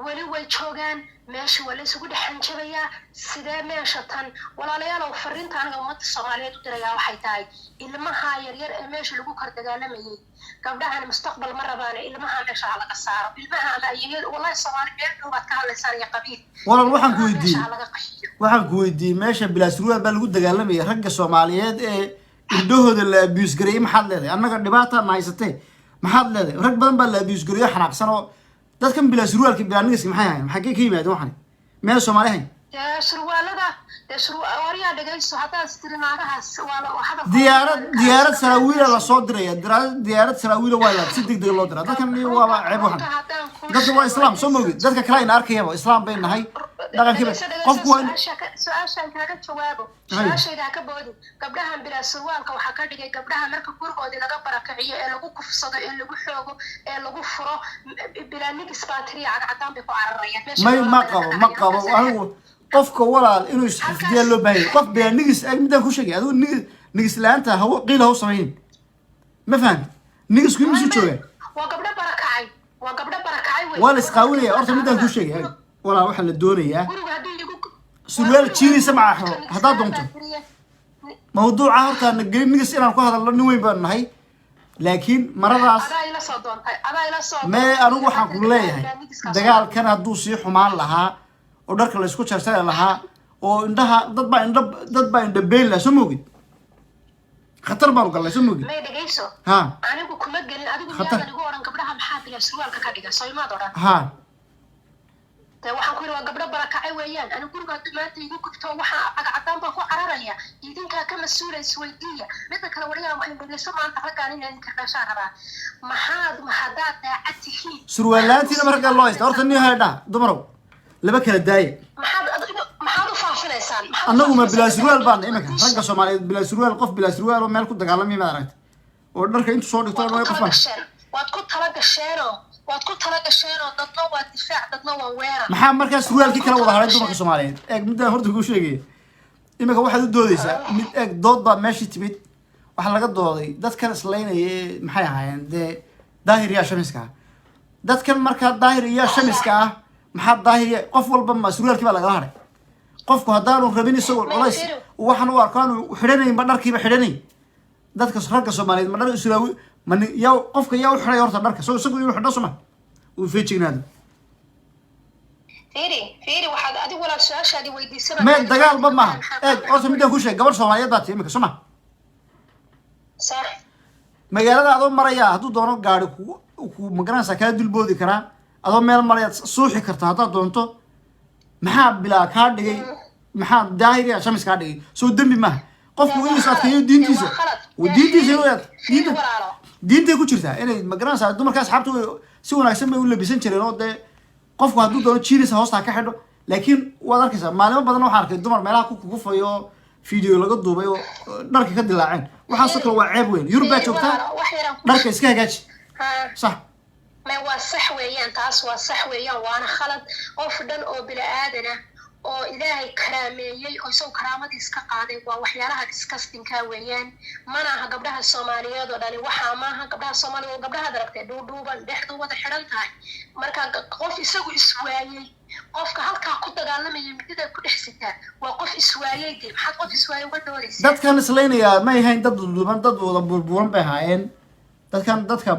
wali way joogaan meesha wala isugu dhaxanjabaya sidee meesha tan walaalayaal oo fariinta aniga ummadda Soomaaliyeed u diraya waxay tahay ilmaha yaryar ee meesha lagu kor dagaalamayay gabdhahan mustaqbal ma rabaan ilmaha meesha laga saaro ilmaha ama iyaga wallahi Soomaaliyeed meel baad ka hadlaysan iyo qabiil walaal waxaan ku weydiiyay meesha bilaasruwa baa lagu dagaalamay ragga Soomaaliyeed ee indhahooda la abuse gareeyay maxaad leedahay annaga dhibaata ma haysatay maxaad leedahay rag badan baa la abuse gareeyay xanaaqsan oo dadkan bilaasruwalka bilaanigiska maxay ahayn maxay ka yimaadeen waxan meel Soomaaliyeed diyaarad saraawiila la soo diraya diyaarad saraawiila waa la si degdeg loo diraa dadkan waa ceeb waxan dadka waa islaam soo moogid dadka kale ayna arkayaba islaam bay nahay dhaqankiiba qofku waa su-aashaan kaaga jawaabo su-aashayda haka boodin gabdhahan bilaa surwaalka waxaa ka dhigay gabdhaha marka gurigoodii laga barakiciyo ee lagu kufsado ee lagu xoogo ee lagu furo bilaa nigis baatiriya cadcadaan bay ku cararayaan ma qabo anigu qofka walaal inuu isxifdiyaa loo baahan yahay qof bilaa nigis midaan ku sheegay adigu nigis la-aanta qiila haw samayn ma fahamti nigisku imisu joogaa waa gabdho barakacay waa la isqaawinaya horta midaan ku sheegay walaal waxaa la doonayaa surwaal jiinaysa maca xiro haddaad doonto mawduuca horta na gelin nigis inaan ku hadalno nin weyn baan nahay laakiin maradaas mee anigu waxaan ku leeyahay dagaalkan hadduu sii xumaan lahaa oo dharka la isku jarjari lahaa oo indhaha dad baa indha beyn lahaa soo moogid khatar baanu gallay soo moogid ha anigu kuma gelin adigu miyaadan igu oran gabdhaha maxaa bilaa surwaalka ka dhiga soo imaad oran ha waxaan ku yidhi waa gabdho barakacay weeyaan anigu gurigaa maanta igu gubto waxaa cagcadaan baan ku cararaya idinkaa ka mas-uula isweydiiya midda kale wariyaa waa in dhegeyso maanta raggaan inay idinka qeeshaan rabaa haddaad daacad tihiin surwaalaantiina markaa loo haysta horta nin haydhaa dumarow laba kala daaya maxaad u faafinaysaan annagu ma bilaa surwaal baana iminka ragga soomaaliyeed bilaa surwaal qof bilaa surwaal oo meel ku dagaalamaya maad aragta oo dharka intu soo dhigto qofan waad ku tala gasheenoo dadna waa difaac dadna waa weerar maxaa markaa surwaalkii kala wada haray dumarka soomaaliyeed eeg midaan horta kuu sheegaya iminka waxaad u doodaysaa mid eeg dood baa meeshii timid waxaa laga dooday dadkan islaynaya ee maxay ahaayeen dee daahir yaa shamiska ah dadkan markaa daahir yaa shamiska ah maxaa daahir qof walba ma surwaalkii baa lagala haray qofku haddaanu rabin isagoo culays waxaan u arko aanu xidhanaynba dharkiiba xidhanayn dadka ragga soomaaliyeed ma dhar suraawi yaa qofka yaa u xidhay horta dharka soo isagu inuu xidho soma uu feejignaado waxaad adigu walaal su-aashaadi weydiisaba mee dagaalba maaha eeg horta midaan ku sheeg gabadh soomaaliyeed baa tii imika soma sax magaalada adoo maraya hadduu doono gaari ku magaranaysaa kaa dulboodi karaa adoo meel marayaad suuxi karta haddaad doonto maxaa bilaa kaa dhigay maxaa daahiriya shamis kaa dhigay soo dembi maaha qofku inuu is adkeeyo diintiisa diintay ku jirtaa inay magaranaysaa dumarka asxaabta si wanaagsan bay u labisan jireen oo dee qofku hadduu doono jiinisa hoosta ka xidho laakiin waad arkaysaa maalimo badan waxaan arkay dumar meelaha ku kugufayo oo video laga duubay oo dharka ka dilaaceen waxaasoo kale waa ceeb weyn yurub baa joogtaa dharka iska hagaaji sax waa sax weeyaan taas waa sax weeyaan waana khalad qof dhan oo bila aadana oo ilaahay karaameeyey oo isagu karaamadiis ka qaaday waa waxyaalaha disgustingka weeyaan mana aha gabdhaha soomaaliyeed oo dhani waxaa maaha gabdhaha soomaaliyeed gabdhahaad aragtay dhuudhuuban dhexdu wada xidhan tahay marka qof isagu iswaayey qofka halkaa ku dagaalamaya midida ku dhex sitaa waa qof iswaayey dee maxaad qof iswaayey uga doonaysaa dadkan islaynayaa may ahayn dad dhuudhuuban dad wada burburan bay ahaayeen dadka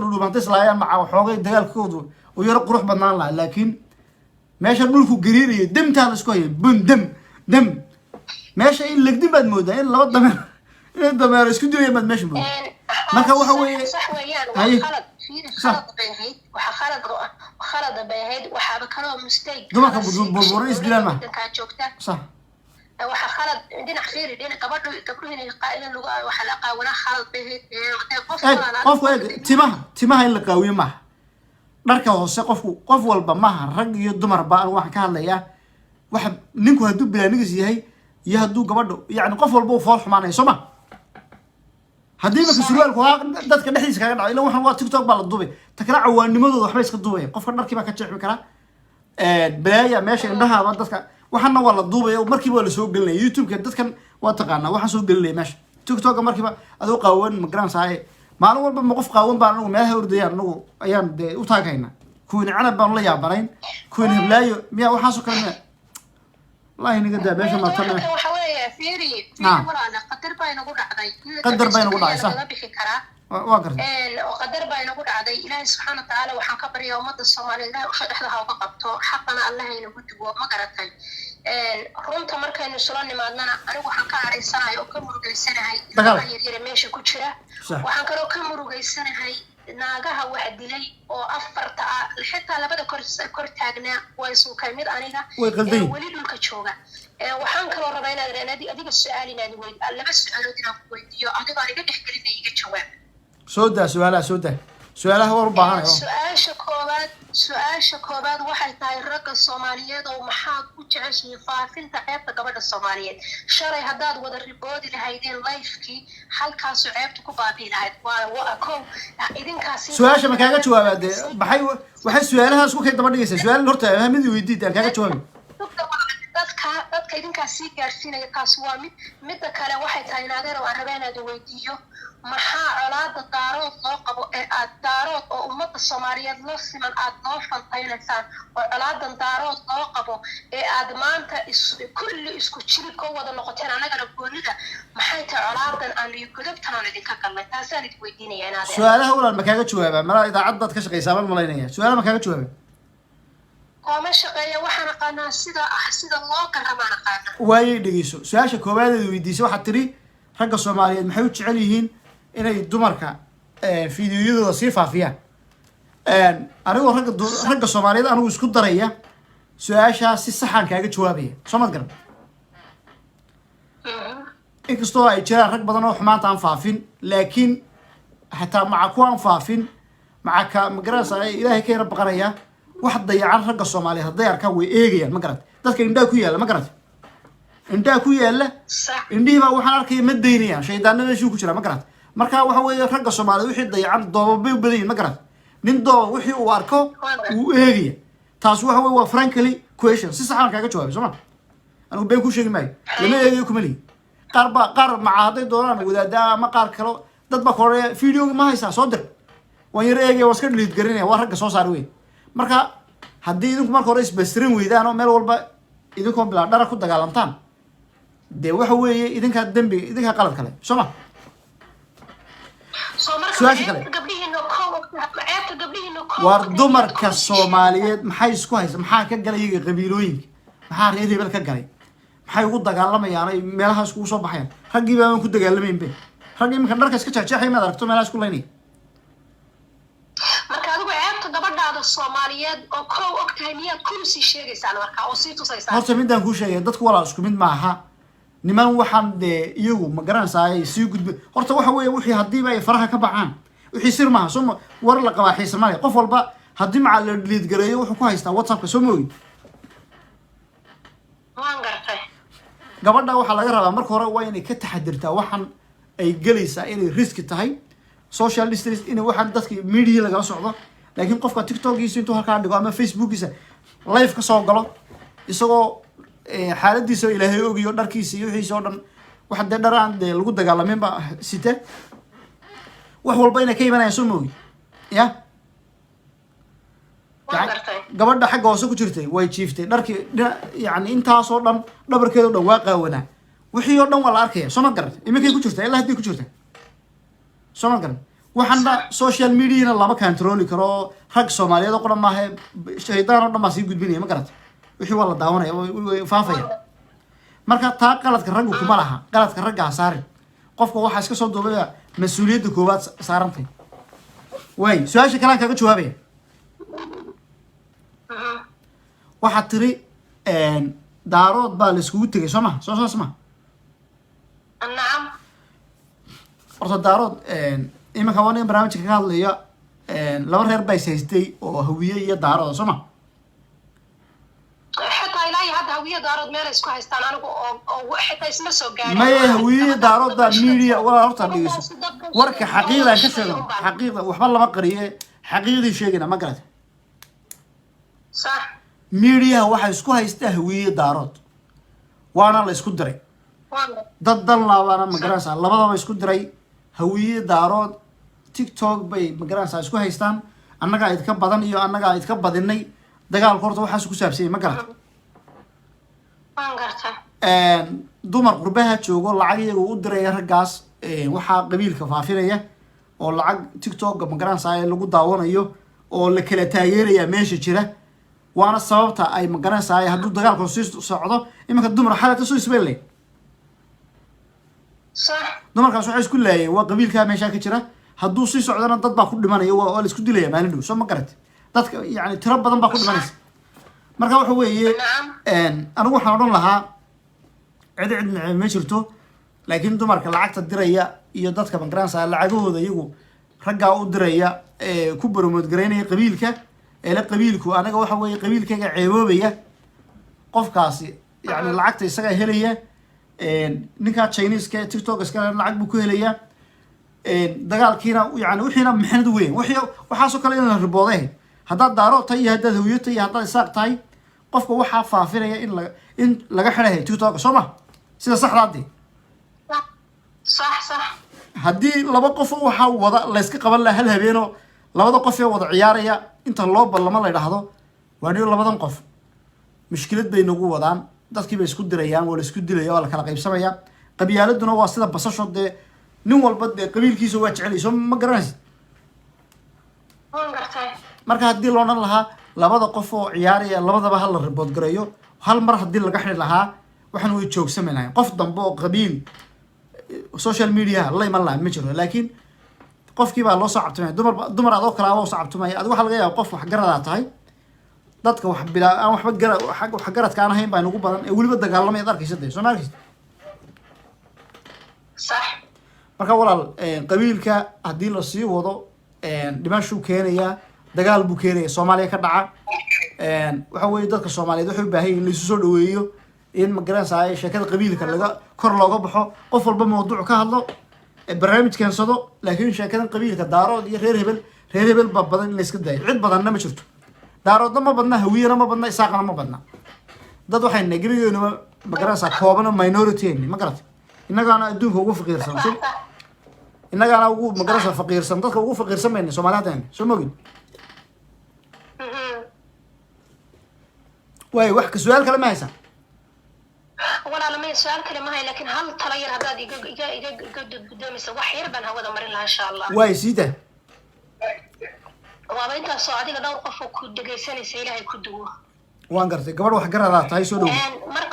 dhuudhuuban hadday islaayaan maca waxoogay dagaalkoodu u yaro qurux badnaan lahaa laakiin meesha dhulku gariirayo demtaa la isku hayo bun dem meesha in legdin baad moodaa in laba dameer inay dameero isku dilaya baad meesha moodaa marka waxa weeye sax weeyaan khalad bay ahayd waxaaba kaloo mistake dumarka burburan isdilaan maha sax waxa khalad dhinac fiiri dhinac gabdhuhu inay qaa'ilan lagu waxa la qaawanaa khalad bay ahayd qofku timaha in la qaawiyo maaha dharka hoose qof walba maaha rag iyo dumarba anigu waxaan ka hadlayaa waxa ninku hadduu bilaanigis yahay iyo hadduu gabadho yacni qof walba uu fool xumaanaya soo ma haddii marka surwaalku dadka dhexdiisa kaga dhaco ila waxaan waa tiktok baa la duubay ta kale cawaanimadooda waxba iska duubaya qofka dharkii baa ka jeexmi karaa balaaya meesha indhahaaba dadka waxaana waa la duubaya markiiba waa lasoo gelinaya youtube-ka dadkan waa taqaanaa waxaan soo gelinaya meesha tiktok-ka markiiba adoo qaawan ma garanaysaa maalin walba ma qof qaawan baan anagu meelaha ordayaan anagu ayaan dee u taaghaynaa kuwini canab baanu la yaabanayn kuwini heblaayo miya waxaasoo kale miya wallahi naga daa meesha martana waxa weeye fiiri walaala qadar baa inagu dhacday sax waa gartay qadar baa inagu dhacday ilaahay subxaana watacaala waxaan ka baryaa ummadda soomaaliyeed ilaahay usha dhexdaha uga qabto xaqana allaha inagu duwo ma garatay runta markaynu isula nimaadnana anigu waxaan ka caraysanahay oo ka murugaysanahay ilmaha yaryare meesha ku jira waxaan kaloo ka murugaysanahay naagaha wax dilay oo afarta ah xitaa labada kor taagnaa waa isu ka mid aniga way qaldan weli dhulka jooga waxaan kaloo rabaa inaad adiga su'aal inaad laba su'aalood inaan ku weydiiyo adigoo aniga dhexgelinaya iga jawaab soo daa su'aalaha war u baahanayo su-aasha koobaad waxay tahay ragga Soomaaliyeed oo maxaad u jeceshiin faafinta ceebta gabadha Soomaaliyeed shalay haddaad wada riboodi lahaydeen live-kii halkaas ceebta ku baabi'i lahayd waa kow idinkaasi su-aasha ma kaaga jawaabaa dee waxay su-aalahaas ku kay daba dhigaysaa su-aal horta ahamid weydiid aan kaaga jawaabi dadka idinkaas sii gaarsiinaya taas waa midda kale waxay tahay inaadeer oo aan rabaa inaad weydiiyo maxaa colaada daarood loo qabo ee aad daarood oo ummadda Soomaaliyeed la siman aad loo fantaynaysaan oo colaadan daarood loo qabo ee aad maanta kulli isku jirib ka wada noqoteen anagana goonida maxay tahay colaadan aan iyo gudubtan aan idinka galnay taasaan idin weydiinaya inaadeer su-aalaha walaal ma kaaga jawaabaa mala idaacaddaad ka shaqaysaa baan malaynaya su-aalaha ma kaaga jawaabaa kuma shaqeeya waxaan aqaanaa sida loo garabaan aqaanaa waayay dhegeyso su-aasha koowaad ee weydiisay waxaad tiri ragga Soomaaliyeed maxay u jecel yihiin inay dumarka fiidiyoyadooda sii faafiyaan anigoo ragga Soomaaliyeed anigu isku daraya su-aashaa si saxan kaaga jawaabaya soo ma garan inkastoo ay jiraan rag badan oo xumaanta aan faafin laakiin xataa maca kuwa aan faafin maca ka magarasa ilaahay ka yara baqanaya wax dayacan ragga Soomaaliyeed hadday arkaan way eegayaan ma garata dadka indhaha ku yaalla ma garata indhaha ku yaalla indhihii baa waxaan arkaya ma daynayaan shaydaanna meeshuu ku jira ma garata marka waxa weeye ragga Soomaaliyeed wixii dayacan dooba bay u badan yihiin ma garata nin dooba wixii uu arko wuu eegaya taas waxa weeye waa frankly question si saxan kaaga jawaabay soo ma anigu been ku sheegi maayo lama eegayo kuma lihi qaar maca hadday doonaan wadaada ama qaar kale dad baa koreya videoga ma haysaa soo dir waan yar eegaya waan iska dhiliid garinaya waa ragga soo saar wey marka haddii idinku marka hore isbasirin weydaan oo meel walba idinkoo bilaa dhara ku dagaalamtaan dee waxa weeye idinkaa dembi idinkaa qalad kale soo ma su-aasha kale waar dumarka Soomaaliyeed maxay isku haysa maxaa ka galay iyaga qabiilooyinka maxaa reer hebel ka galay maxay ugu dagaalamayaan ay meelahaas kugu soo baxayaan raggii baan ku dagaalamaynbe raggii iminka dharka iska jeexjeexay maad aragto meelahaas ku laynaya marka adigu ceebta gabadhaada Soomaaliyeed oo kow ogtahay miyaad kursi sheegaysaan marka oo sii tusaysaan horta midaan kuu sheegay dadku walaal isku mid maaha niman waxaan dee iyagu ma garanaysaa ay sii gudbi horta waxa weeye wixii haddiiba ay faraha ka baxaan wixii sir maaha soo war la qabaa xiisa male qof walba haddii maca la dhiliid gareeyo wuxuu ku haystaa WhatsAppka soo moogi waan gartay gabadha waxaa laga rabaa marka hore waa inay ka taxadirtaa waxaan ay gelaysaa inay riski tahay social distance inay waxaan dadka media lagala socdo laakiin qofka TikTokiisa intuu halkaa dhigo ama Facebookiisa live ka soo galo isagoo xaaladiisa ilaahay ogiyo dharkiisa iyo wixiisa oo dhan waxa dee dharaan dee lagu dagaalamin ba sita wax walba inay ka imanayaan soo moogi ya gabadha xagga hoose ku jirtay way jiiftay dharkii yani intaasoo dhan dhabarkeeda oo dhan waa qaawanaa wixii oo dhan waa la arkaya soo ma garan iminkay ku jirtaa ilaa haddii ku jirta soo ma garan waxaana social mediana lama controli karo rag Soomaaliyeed oo qoran maaha shaydaan oo dhan baa sii gudbinaya ma garata wixii waa la daawanaya way faafaya marka taa qaladka raggu kuma laha qaladka ragga ha saarin qofka waxaa iska soo duubaya mas-uuliyadda koowaad saarantay waay su-aasha kalaan kaaga jawaabaya waxaad tiri daarood baa la iskugu tegay soo maha soo saas maha nacam horta daarood iminka waa nin barnaamijka ka hadlaya laba reer baa is haystay oo hawiye iyo daarooda soo maha xitaa ilaa iyo hadda hawiye daarood meel ay isku haystaan anigu oo xitaa isma soo gaarin maya hawiye daarood baa media walaa horta dhegeyso warka xaqiiqdan ka sheego xaqiiqda waxba lama qariye xaqiiqdii sheegayna ma garata sax media waxay isku haystaa hawiye daarood waana la isku diray dad dan laabana ma garanaysaa labadaba isku diray hawiye daarood TikTok bay ma garanaysaa isku haystaan annagaa idka badan iyo annagaa idka badinay dagaalka horta waxaas ku saabsan ma garata waan gartay dumar qurbaha joogo lacag iyagu u diraya raggaas waxaa qabiilka faafinaya oo lacag TikTok ma garanaysaa lagu daawanayo oo la kala taageeraya meesha jira waana sababta ay ma garanaysaa hadduu dagaalku sii socdo iminka dumar xaalada soo isbeelay sax dumarkaas waxay isku laayeen waa qabiilka meesha ka jira hadduu sii socdana dad baa ku dhimanaya waa la isku dilaya maalin dhow soo ma garat dadka yani tiro badan baa ku dhimanaysa marka waxa weeye anigu waxaan odhan lahaa cid neceb ma jirto laakiin dumarka lacagta diraya iyo dadka magaranaysa lacagahooda iyagu raggaa u diraya ku baromood garaynaya qabiilka la qabiilku anaga waxa weeye qabiilkayga ceeboobaya qofkaasi yani lacagta isaga helaya ninkaa Chinese-ka TikTok iska lacag buu ku helaya dagaalkiina yani wixiina maxnad weyn waxaasoo kale in la ribooday haddaad daaro tahay iyo haddaad hawiyo tahay iyo haddaad isaaq tahay qofka waxaa faafinaya in laga xidhahay TikTok soo ma sida saxdaadii صح haddii laba qof waxaa wada layska qaban lahaa hal habeenoo labada qof ee wada ciyaaraya inta loo ballamo la yidhaahdo waa niyo labadan qof mushkilad bay nagu wadaan dadkii bay isku dirayaan waa la isku dilaya waa la kala qaybsamaya qabyaaladuna waa sida basasho dee nin walba dee qabiilkiisa waa jecel soo ma garanaysa marka haddii loo odhan lahaa labada qof oo ciyaaraya labadaba hal la ribood garayo hal mar haddii laga xidhi lahaa waxaan way joogsami lahayn qof dambe oo qabiil social media la iman lahaa ma jiro laakiin qofkii baa loo soo cabtumaya dumar adoo kalaaba oo soo cabtumaya adigu waxaa laga yaaba qof wax garadaa tahay dadka wax bilaa aan wax garadka aan ahayn baa nagu badan ee weliba dagaalamay ad arkaysa dee soo ma arkaysa صح marka walaal qabiilka haddii la sii wado dhimashu keenaya dagaal buu keenaya Soomaaliya ka dhaca waxa weeye dadka Soomaaliyeed waxay u baahan yihiin in la isu soo dhaweeyo in magaranaysa sheekada qabiilka laga kor looga baxo qof walba mawduuc ka hadlo barnaamij keensado laakiin sheekadan qabiilka daarood iyo reer hebel ba badan in la iska daayo cid badanna ma jirto daaroodna ma badna hawiyana ma badna isaaqana ma badna dad waxay nageeyoona magaranaysa koobana minority ma garatay innagaana adduunka ugu faqiirsan innagaana ugu magaranaysa faqiirsan dadka ugu faqiirsan bayna Soomaaliyeed soo mogin way wax ka su'aal kale ma haysan ولا لما يسأل كلمة هاي لكن هل تغير هذا يقعد قدامي سوى حير بن هذا مرين لها إن شاء الله. واي سيده. والله أنت صعدي قدام قفوا كود جيساني سيلها يكودوه. وان قرتي قبل واحد قرر ذات هاي سولو. مرك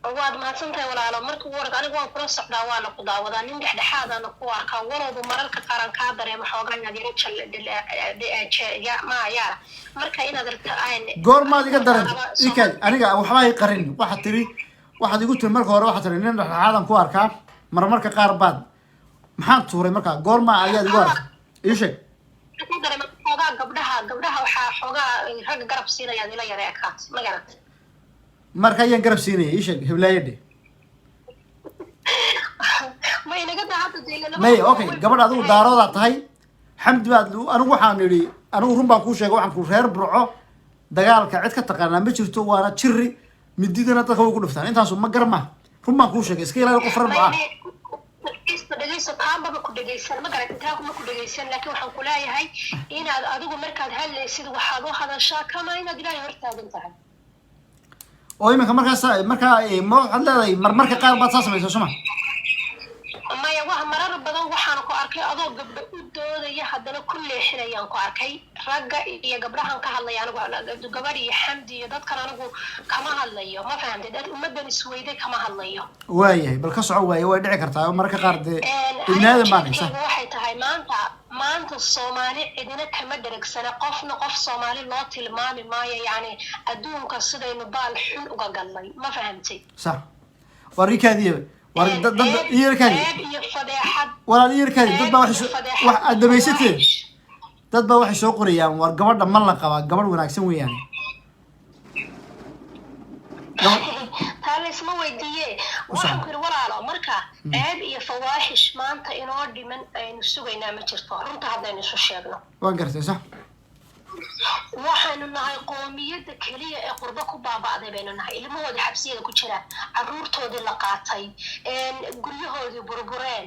واد ما سنتي ولا على مرك ورق أنا قوان كرس دعوانا قضاء وذا نمدح لحاذا نقوار كورو بمرك قارن كادر يا محوقنا جريت شل يا ما يا مرك هنا درت عين. قول ما دي قدر إيكال أنا وحواي قرن واحد تري واحد يقول تري مرك ورا واحد تري نين هذا كوار كا مرك قار بعد محن توري مرك قول ما أياد قار إيش؟ تقدر ما حوقا قبلها وحوقا هذا قرب سينا يعني لا يريكات ما قرأت. marka ayaan garab siinay ii sheeg heblaayade may naga daacada deegaanada may okay gabadh adigu daarooda tahay xamdi baad anigu waxaan yiri anigu run baan ku sheegay waxaan ku reer burco dagaalka cid ka taqaana ma jirto waana jiri mididana dadka way ku dhuftaan intaas ma garma run baan ku sheegay iska ilaali qof reer burco dhageyso kaamba ku dhageysan ma garan intaa kuma ku dhageysan laakiin waxaan ku leeyahay inaad adigu markaad hadlaysid waxaad u hadashaa kama inaad ilaahay hortaagan tahay oo imanka markaas ma waxaad leedahay marmarka qaar baad saa samaysaa soma maya wax marar badan waxaan ku arkay adoo gabdho u doodaya haddana ku leexinayaan ku arkay ragga iyo gabdhahan ka hadlaya anigu gabadh iyo xamdi iyo dadkan anigu kama hadlayo ma fahamtay dad ummadan isweyday kama hadlayo waayahay bal ka soco waaye way dhici kartaa mararka qaar dee ibnaadan baan haysa waxay tahay maanta Soomaali cidina kama daragsana qofna qof Soomaali loo tilmaami maayo yani adduunka sidaynu baal xun uga galnay ma fahamtay sax warikaadiye war dad yeerkaadi wala yeerkaadi dad baa wax adameysatay dad baa wax soo qorayaan war gabadha ma la qaba gabadh wanaagsan weeyaan taalisma weydiiyay waxaan ku walaalo marka aad iyo fawaahish maanta inoo dhiman aynu sugaynaa ma jirto runta haddaynu isu sheegno waan gartay sax waxaanu nahay qoomiyadda kaliya ee qurbo ku baaba'day baynu nahay ilmahooda xabsiyada ku jira caruurtoodii la qaatay guryahoodii burbureen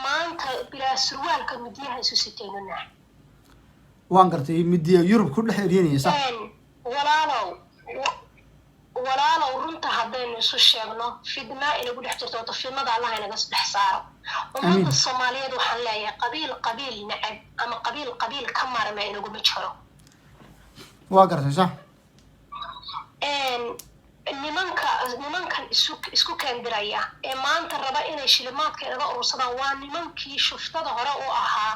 maanta bilaa surwaalka midiyaha isu sitaynu nahay waan gartay midiya Yurub ku dhex eryanaya sax walaalow runta haddaynu isu sheegno fidna inagu dhex jirto fidnada Allah inaga dhex saaro ummadda Soomaaliyeed waxaan leeyahay qabiil nacab ama qabiil ka marma inagu ma jiro waa gartay sax nimankan isku keendiraya ee maanta raba inay shilimaadka inaga urursadaan waa nimankii shuftada hore u ahaa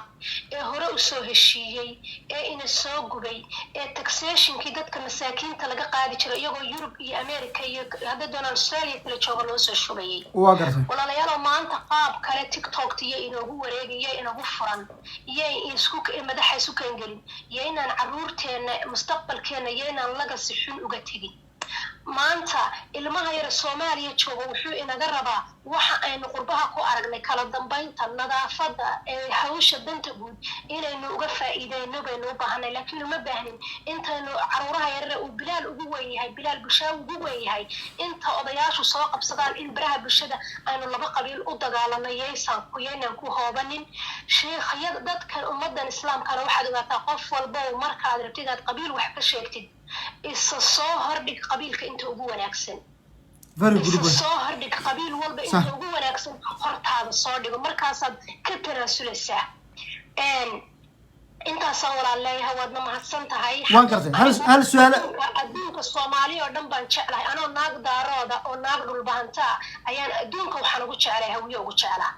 ee hore u soo heshiiyey ee ina soo gubay ee taxationkii dadka masaakiinta laga qaadi jiray iyagoo Yurub iyo America iyo hadda doonaan Australia kala jooga loo soo shubayay walaalayaal maanta qaab kale TikTok tiyo inoogu wareegaya inagu furan iyo isku madaxa isku keengelin iyo inaan caruurteena mustaqbalkeena iyo inaan laga si xun uga tagin maanta ilmaha yar Soomaaliya jooga wuxuu inaga rabaa waxa aynu qurbaha ku aragnay kala dambeynta nadaafada ee hawsha danta guud inaynu uga faa'iideyno baynu u baahnay laakiin uma baahnin intaynu caruuraha yar uu bilaal ugu weyn yahay bilaal bulshada ugu weyn yahay inta odayaashu soo qabsadaan in baraha bulshada aynu laba qabiil u dagaalanayaysan ku yeelan ku hoobanin sheekhyada dadka ummadan islaamkana waxaad ogaataa qof walba markaad rabtid aad qabiil wax ka sheegtid isa soo hordhig qabiilka inta ugu wanaagsan soo hordhig qabiil walba inta ugu wanaagsan hortaada soo dhigo markaasaad ka tanaasulaysaa intaasaan walaaleeyahay waadna mahadsan tahay waan gartay hal su'aal adduunka Soomaaliya oo dhan baan jeclahay anoo naag daarooda oo naag dhulbahanta ayaan adduunka waxaan ugu jeclahay hawiyo ugu jeclahay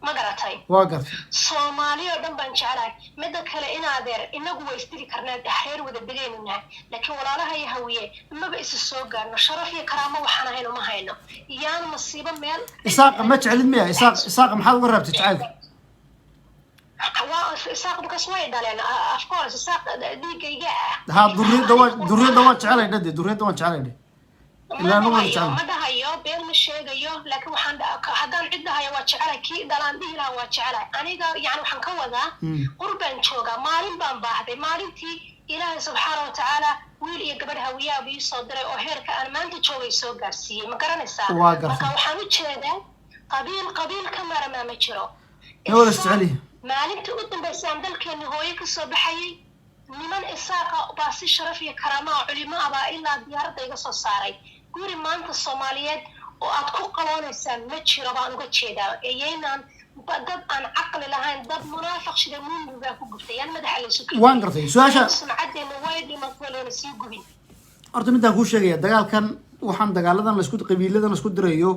ma garatay waa gartay Soomaaliya oo dhan baan jeclahay mid kale in adeer inagu way istiri karnaa xeer wada degeynaa laakiin walaalaha iyo hawiye maba is soo gaarno sharaf iyo karaamo waxaan ahayn uma hayno iyaan masiibo meel isaaq ma jeclid miya isaaq maxaad uga rabtay jacaylka isaaq bukas way dhaleen of course isaaq dhiigayga ha durriyada waan jeclahay durriyada waan jeclahay ilaa noo jecel ma dhahayo been ma sheegayo laakiin waxaan hadaan cid dhahayo waa jecelahay kii dhalaan dhihilaa waa jecelahay aniga yani waxaan ka wadaa qurbaan joogaa maalin baan baahday maalintii ilaahay subxaana watacaala wiil iyo gabadh hawiyaaba ii soo diray oo heerka aan maanta joogay soo gaarsiiyey ma garanaysaa marka waxaan u jeedaa qabiil ka maramaa ma jiro maalintii u dambaysay aan dalkeeni hooyo ka soo baxayay niman isaaqa baa si sharaf iyo karaama culimo ah ilaa diyaaradda iga soo saaray guri maanta Soomaaliyeed oo aad ku qaloonaysaan ma jiro baan uga jeedaa eeyaynaan dad aan caqli lahayn dad munaafiq shida muunduga ku gubtay aan madaxa la isku waan gartay su'aasha sumcadeena way dhimatay sii gubin horta midaan ku sheegaya dagaalkan waxaan dagaaladan la isku qabiiladan la isku dirayo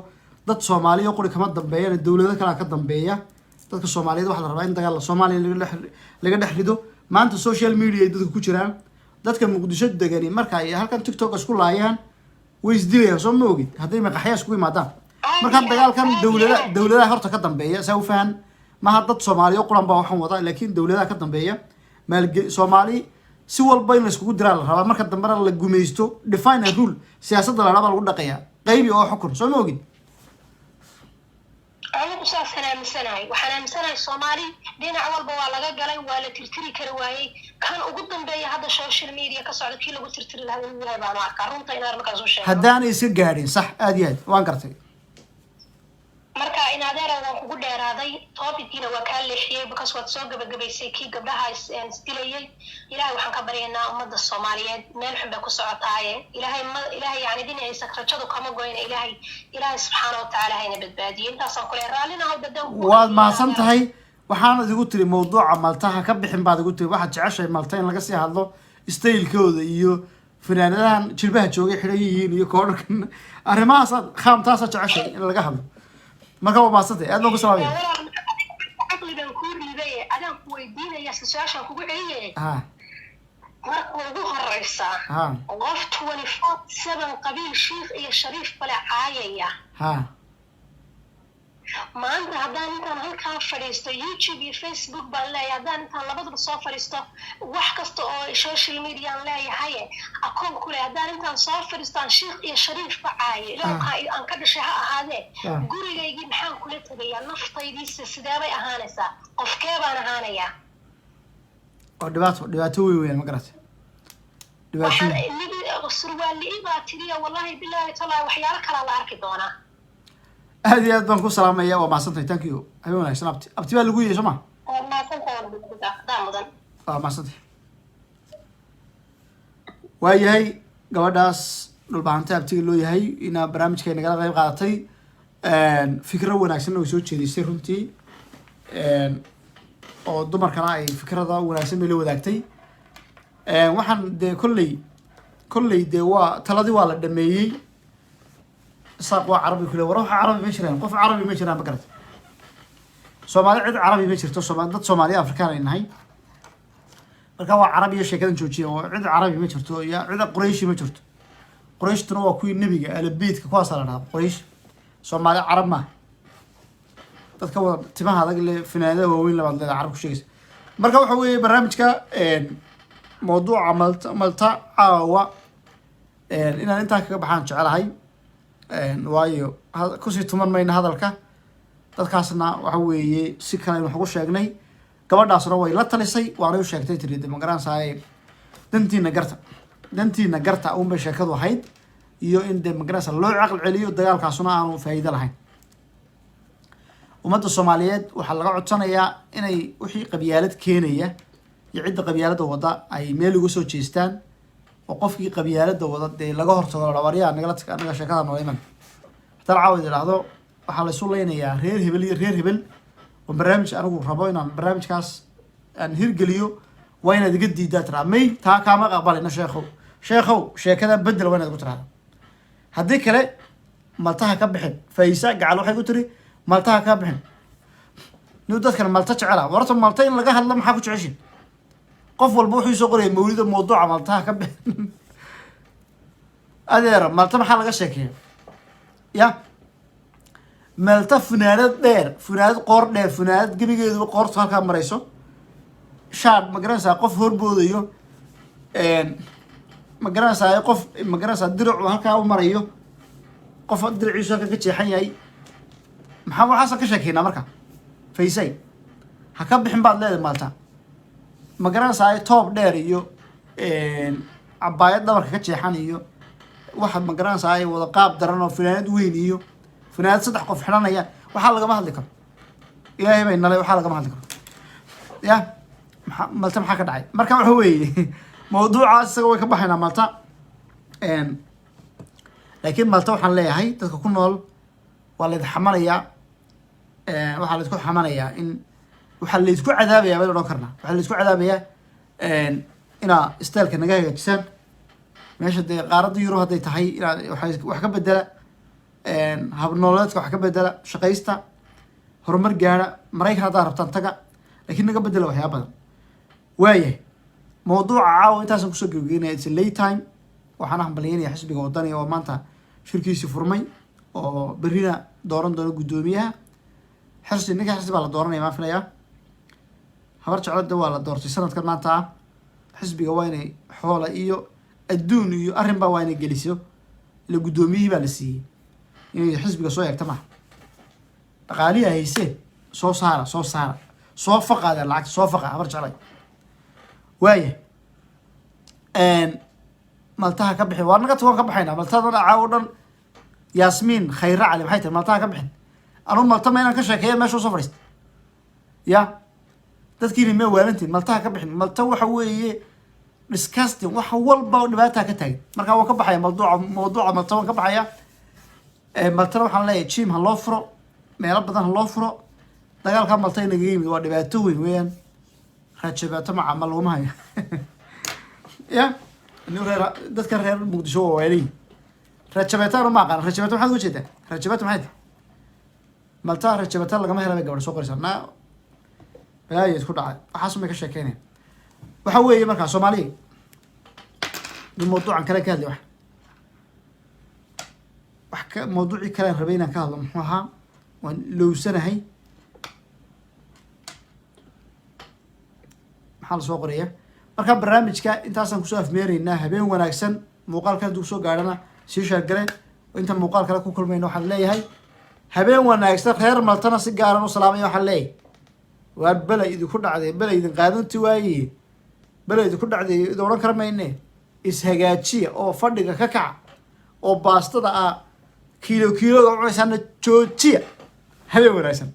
dad Soomaaliya qori kama dambeeyaan dawladaha kale ka dambeeya dadka Soomaaliyeed waxa la rabaa in dagaal Soomaaliya laga dhaxlido maanta social media dadku ku jiraan dadka Muqdisho degani marka ay halkan TikTok isku laayaan way isdilayaan soo ma ogid haday maqaxyaas ku imaadaan marka dagaalkan dawladaha horta ka dambeeya saa u fahan ma dad Soomaaliya quran baa waxan wada laakiin dawladaha ka dambeeya Soomaali si walba in la isku diraa la rabaa marka dambe la gumeysto define a rule siyaasadda la rabaa lagu dhaqaya qaybi oo xukun soo ma ogid anigu saasana amisanahay waxaan amisanahay Soomaali dhinac walba waa laga galay waa la tirtiri kari waayay kan ugu dambeeya hadda social media ka socda kii lagu tirtiri lahaa inuu yahay baan arkaa runta inaan markaas u sheego haddaan iska gaadhin sax aad iyo aad waan gartay marka in adeera waan kugu dheeraaday topic-kiina waa kaa leexiyay because waad soo gabagabaysay kii gabdhaha isdilayay ilaahay waxaan ka baryaynaa ummadda Soomaaliyeed meel xun bay ku socotaaye ilaahay yani dinay sakrajadu kama goyna ilaahay subxaanahu wa ta'aala hayna badbaadiyo intaasaan kule raalina oo dadan waad maasan tahay waxaan idigu tiri mawduuca maltaha ka bixin baad igu tiri waxaad jeceshay malta in laga sii hadlo style-kooda iyo fanaanadahan jilbaha joogay xidhan yihiin iyo koodharkan arrimahaas khaamtaas jeceshay in laga hadlo marka waa maasantay aad baan ku salaamay aqligan ku riibay adaan ku weydiinaya su'aashan kugu celiyay marka ugu horeysa qof 24/7 qabiil sheekh iyo shariif bale caayaya maanta haddaan intaan halkaan fadhiisto YouTube iyo Facebook baan leeyahay haddaan intaan labadaba soo fadhiisto wax kasta oo social media aan leeyahay akoon kule haddaan intaan soo fadhiistaan sheekh iyo shariif ba caayo ilaahay aan ka dhashay ha ahaadee gurigaygii maxaan kula tagayaa naftaydiisa sidee bay ahaanaysaa qofkee baan ahaanayaa oo dhibaato weyn ma garatay dhibaato surwaali baa tiriya wallahi billahi taala waxyaalo kala la arki doonaa هذه أدبان كو سلام يا وما سنتي thank you أيوة نايس أبتي بقى لقوي سما ما سنتي ما سنتي وهي gabadhaas dhulbaanta abtiga loo yahay ina barnaamijkeena nagala qayb qaadatay fikro wanaagsan oo soo jeedisay runtii oo dumarkana ay fikrada wanaagsan bay la wadaagtay waxaan de kolley de waa taladii waa la dhameeyay isaaq waa carabi kule war waxa carabi ma jiraan qof carabi ma jiraan ma garata soomaali cid carabi ma jirto soomaali dad soomaaliya afrikaan ay nahay marka waa carabi iyo sheekadan joojiya oo cid carabi ma jirto iyo cid qurayshi ma jirto qurayshtuna waa kuwii nebiga alabeedka kuwaas la dhahaa quraysh soomaali carab ma dadka wada timaha adag le finaanada waaweyn labaad leeda carab ku sheegaysa marka waxa weeye barnaamijka mawduuca malta caawa inaan intaa kaga baxaan jecelahay waayo kusii tuman mayna hadalka dadkaasna waxa weeye si kale wax ugu sheegnay gabadhaasna way la talisay waana u sheegtay tiri de magaranaysaa dantiina garta uun bay sheekadu ahayd iyo in de magaranaysaa loo caqli celiyo dagaalkaasuna aanu faa'iido lahayn ummadda soomaaliyeed waxaa laga codsanayaa inay wixii qabyaalad keenaya iyo cidda qabyaaladda wada ay meel uga soo jeestaan oo qofkii qabyaaladda wada dee laga hortago waryaa anaga sheekada noo iman haddana caawid idhaahdo waxaa la isu leynayaa reer hebel iyo reer hebel oo barnaamij anigu rabo inaan barnaamijkaas aan hirgeliyo waa inaad iga diidaa tiraa may taa kaama aqbalina sheekhow sheekadan bedel waa inaad ku tiraada haddii kale maltaha ka bixin faysa gacal waxay ku tiri maltaha ka bixin niu dadkan malta jecela warta malta in laga hadlo maxaa ku jeceshin qof walba wuxuu soo qoraya mawlida mawduuca maltaha ka bixin adeera malta maxaa laga sheekeeya ya malta funaanad dheer funaanad qoor dheer funaanad gebigeeduba qoortu halkaa marayso shaad ma garanaysaa qof horboodayo ma garanaysaa qof ma garanaysaa diracu halkaa u marayo qof diraciisu halka ka jeexan yahay maxaa waxaasa ka sheekeynaa marka faysay ha ka bixin baad leedahay maalta ma garanaysaa toob dheer iyo cabaayad dhabarka ka jeexan iyo waxaad ma garanaysaa wada qaab daran oo funaanad weyn iyo funaanad 3 qof xidhanaya waxaa lagama hadli karo ilaahay bay nalay waxaa lagama hadli karo ya malta maxaa ka dhacay marka waxa weeye mawduucaas isaga way ka baxaynaa malta laakiin malta waxaan leeyahay dadka ku nool waa la xamanayaa waxaa la isku xamanayaa in waxaa la isku cadaabayaa baan odhan karnaa waxaa la isku cadaabayaa inaa isteelka naga hagaajisaan meesha dee qaaradda Yurub hadday tahay inaad wax ka bedela habnololeedka wax ka bedela shaqaysta horumar gaara Maraykan haddaa rabtaan taga laakiin naga bedela waxyaaba badan waayahay mawduuca caawa intaasan kusoo gabagabeynaya it's a late time waxaan hambalyeynaya xisbiga wadaniga oo maanta shirkiisii furmay oo berrina dooran doona guddoomiyaha ninka xirsi baa la dooranaya maan filayaa habar jeclada waa la doortay sanadkan maanta ah xisbiga waa inay xoola iyo adduun iyo arrinbaa waa inay geliso ila guddoomiyihii baa la siiyey inay xisbiga soo eegta maha dhaqaalihi haysee soo saara soo faqaadeen lacagta soo faqa habar jeclay waaya maltaha ka bixin waa naga tagoon ka baxaynaa maltada caawo dhan yaasmiin khayra cali maxay tahay maltaha ka bixin anuu malta ma inaan ka sheekeeya meesha usoo fadhiista ya dadkiina mee waalantiin maltaha ka bixin malta waxa weeye disgusting wax walba oo dhibaataa ka taagan markaa waan ka baxaya mawduuca malta waan ka baxaya maltana waxaan leeyahay jim ha loo furo meelo badan ha loo furo dagaalka malta inaga yimid waa dhibaato weyn weeyaan rajabaato maca ma laguma hayo ya dadka reer muqdisho waa waaliin rajabeetaan ma aqaan rajabeeto maxaad uga jeedaa rajabeeto maxay tahay malta rajabeetaan lagama hela bay gabadha soo qoraysaa naa balaayo isku dhacay waxaas may ka sheekeynaya waxa weeye markaa soomaaliya in mawduucan kale ka hadlay mawduucii kale aan rabay inaan ka hadlo muxuu ahaa waan lowsanahay maxaa lasoo qoraya markaa barnaamijka intaasaan kusoo afmeeraynaa habeen wanaagsan muuqaalka hadduu soo gaadhana sii sheergale inta muuqaal kale ku kulmayna waxaan leeyahay habeen wanaagsan reer maltana si gaaran u salaamaya waxaan leeyahay waa belay idinku dhacday belay idin qaadanti waaye belay idinku dhacday idin odhan kara mayne ishagaajiya oo fadhiga ka kaca oo baastada kiilo cunaysaana joojiya habeen wanaagsan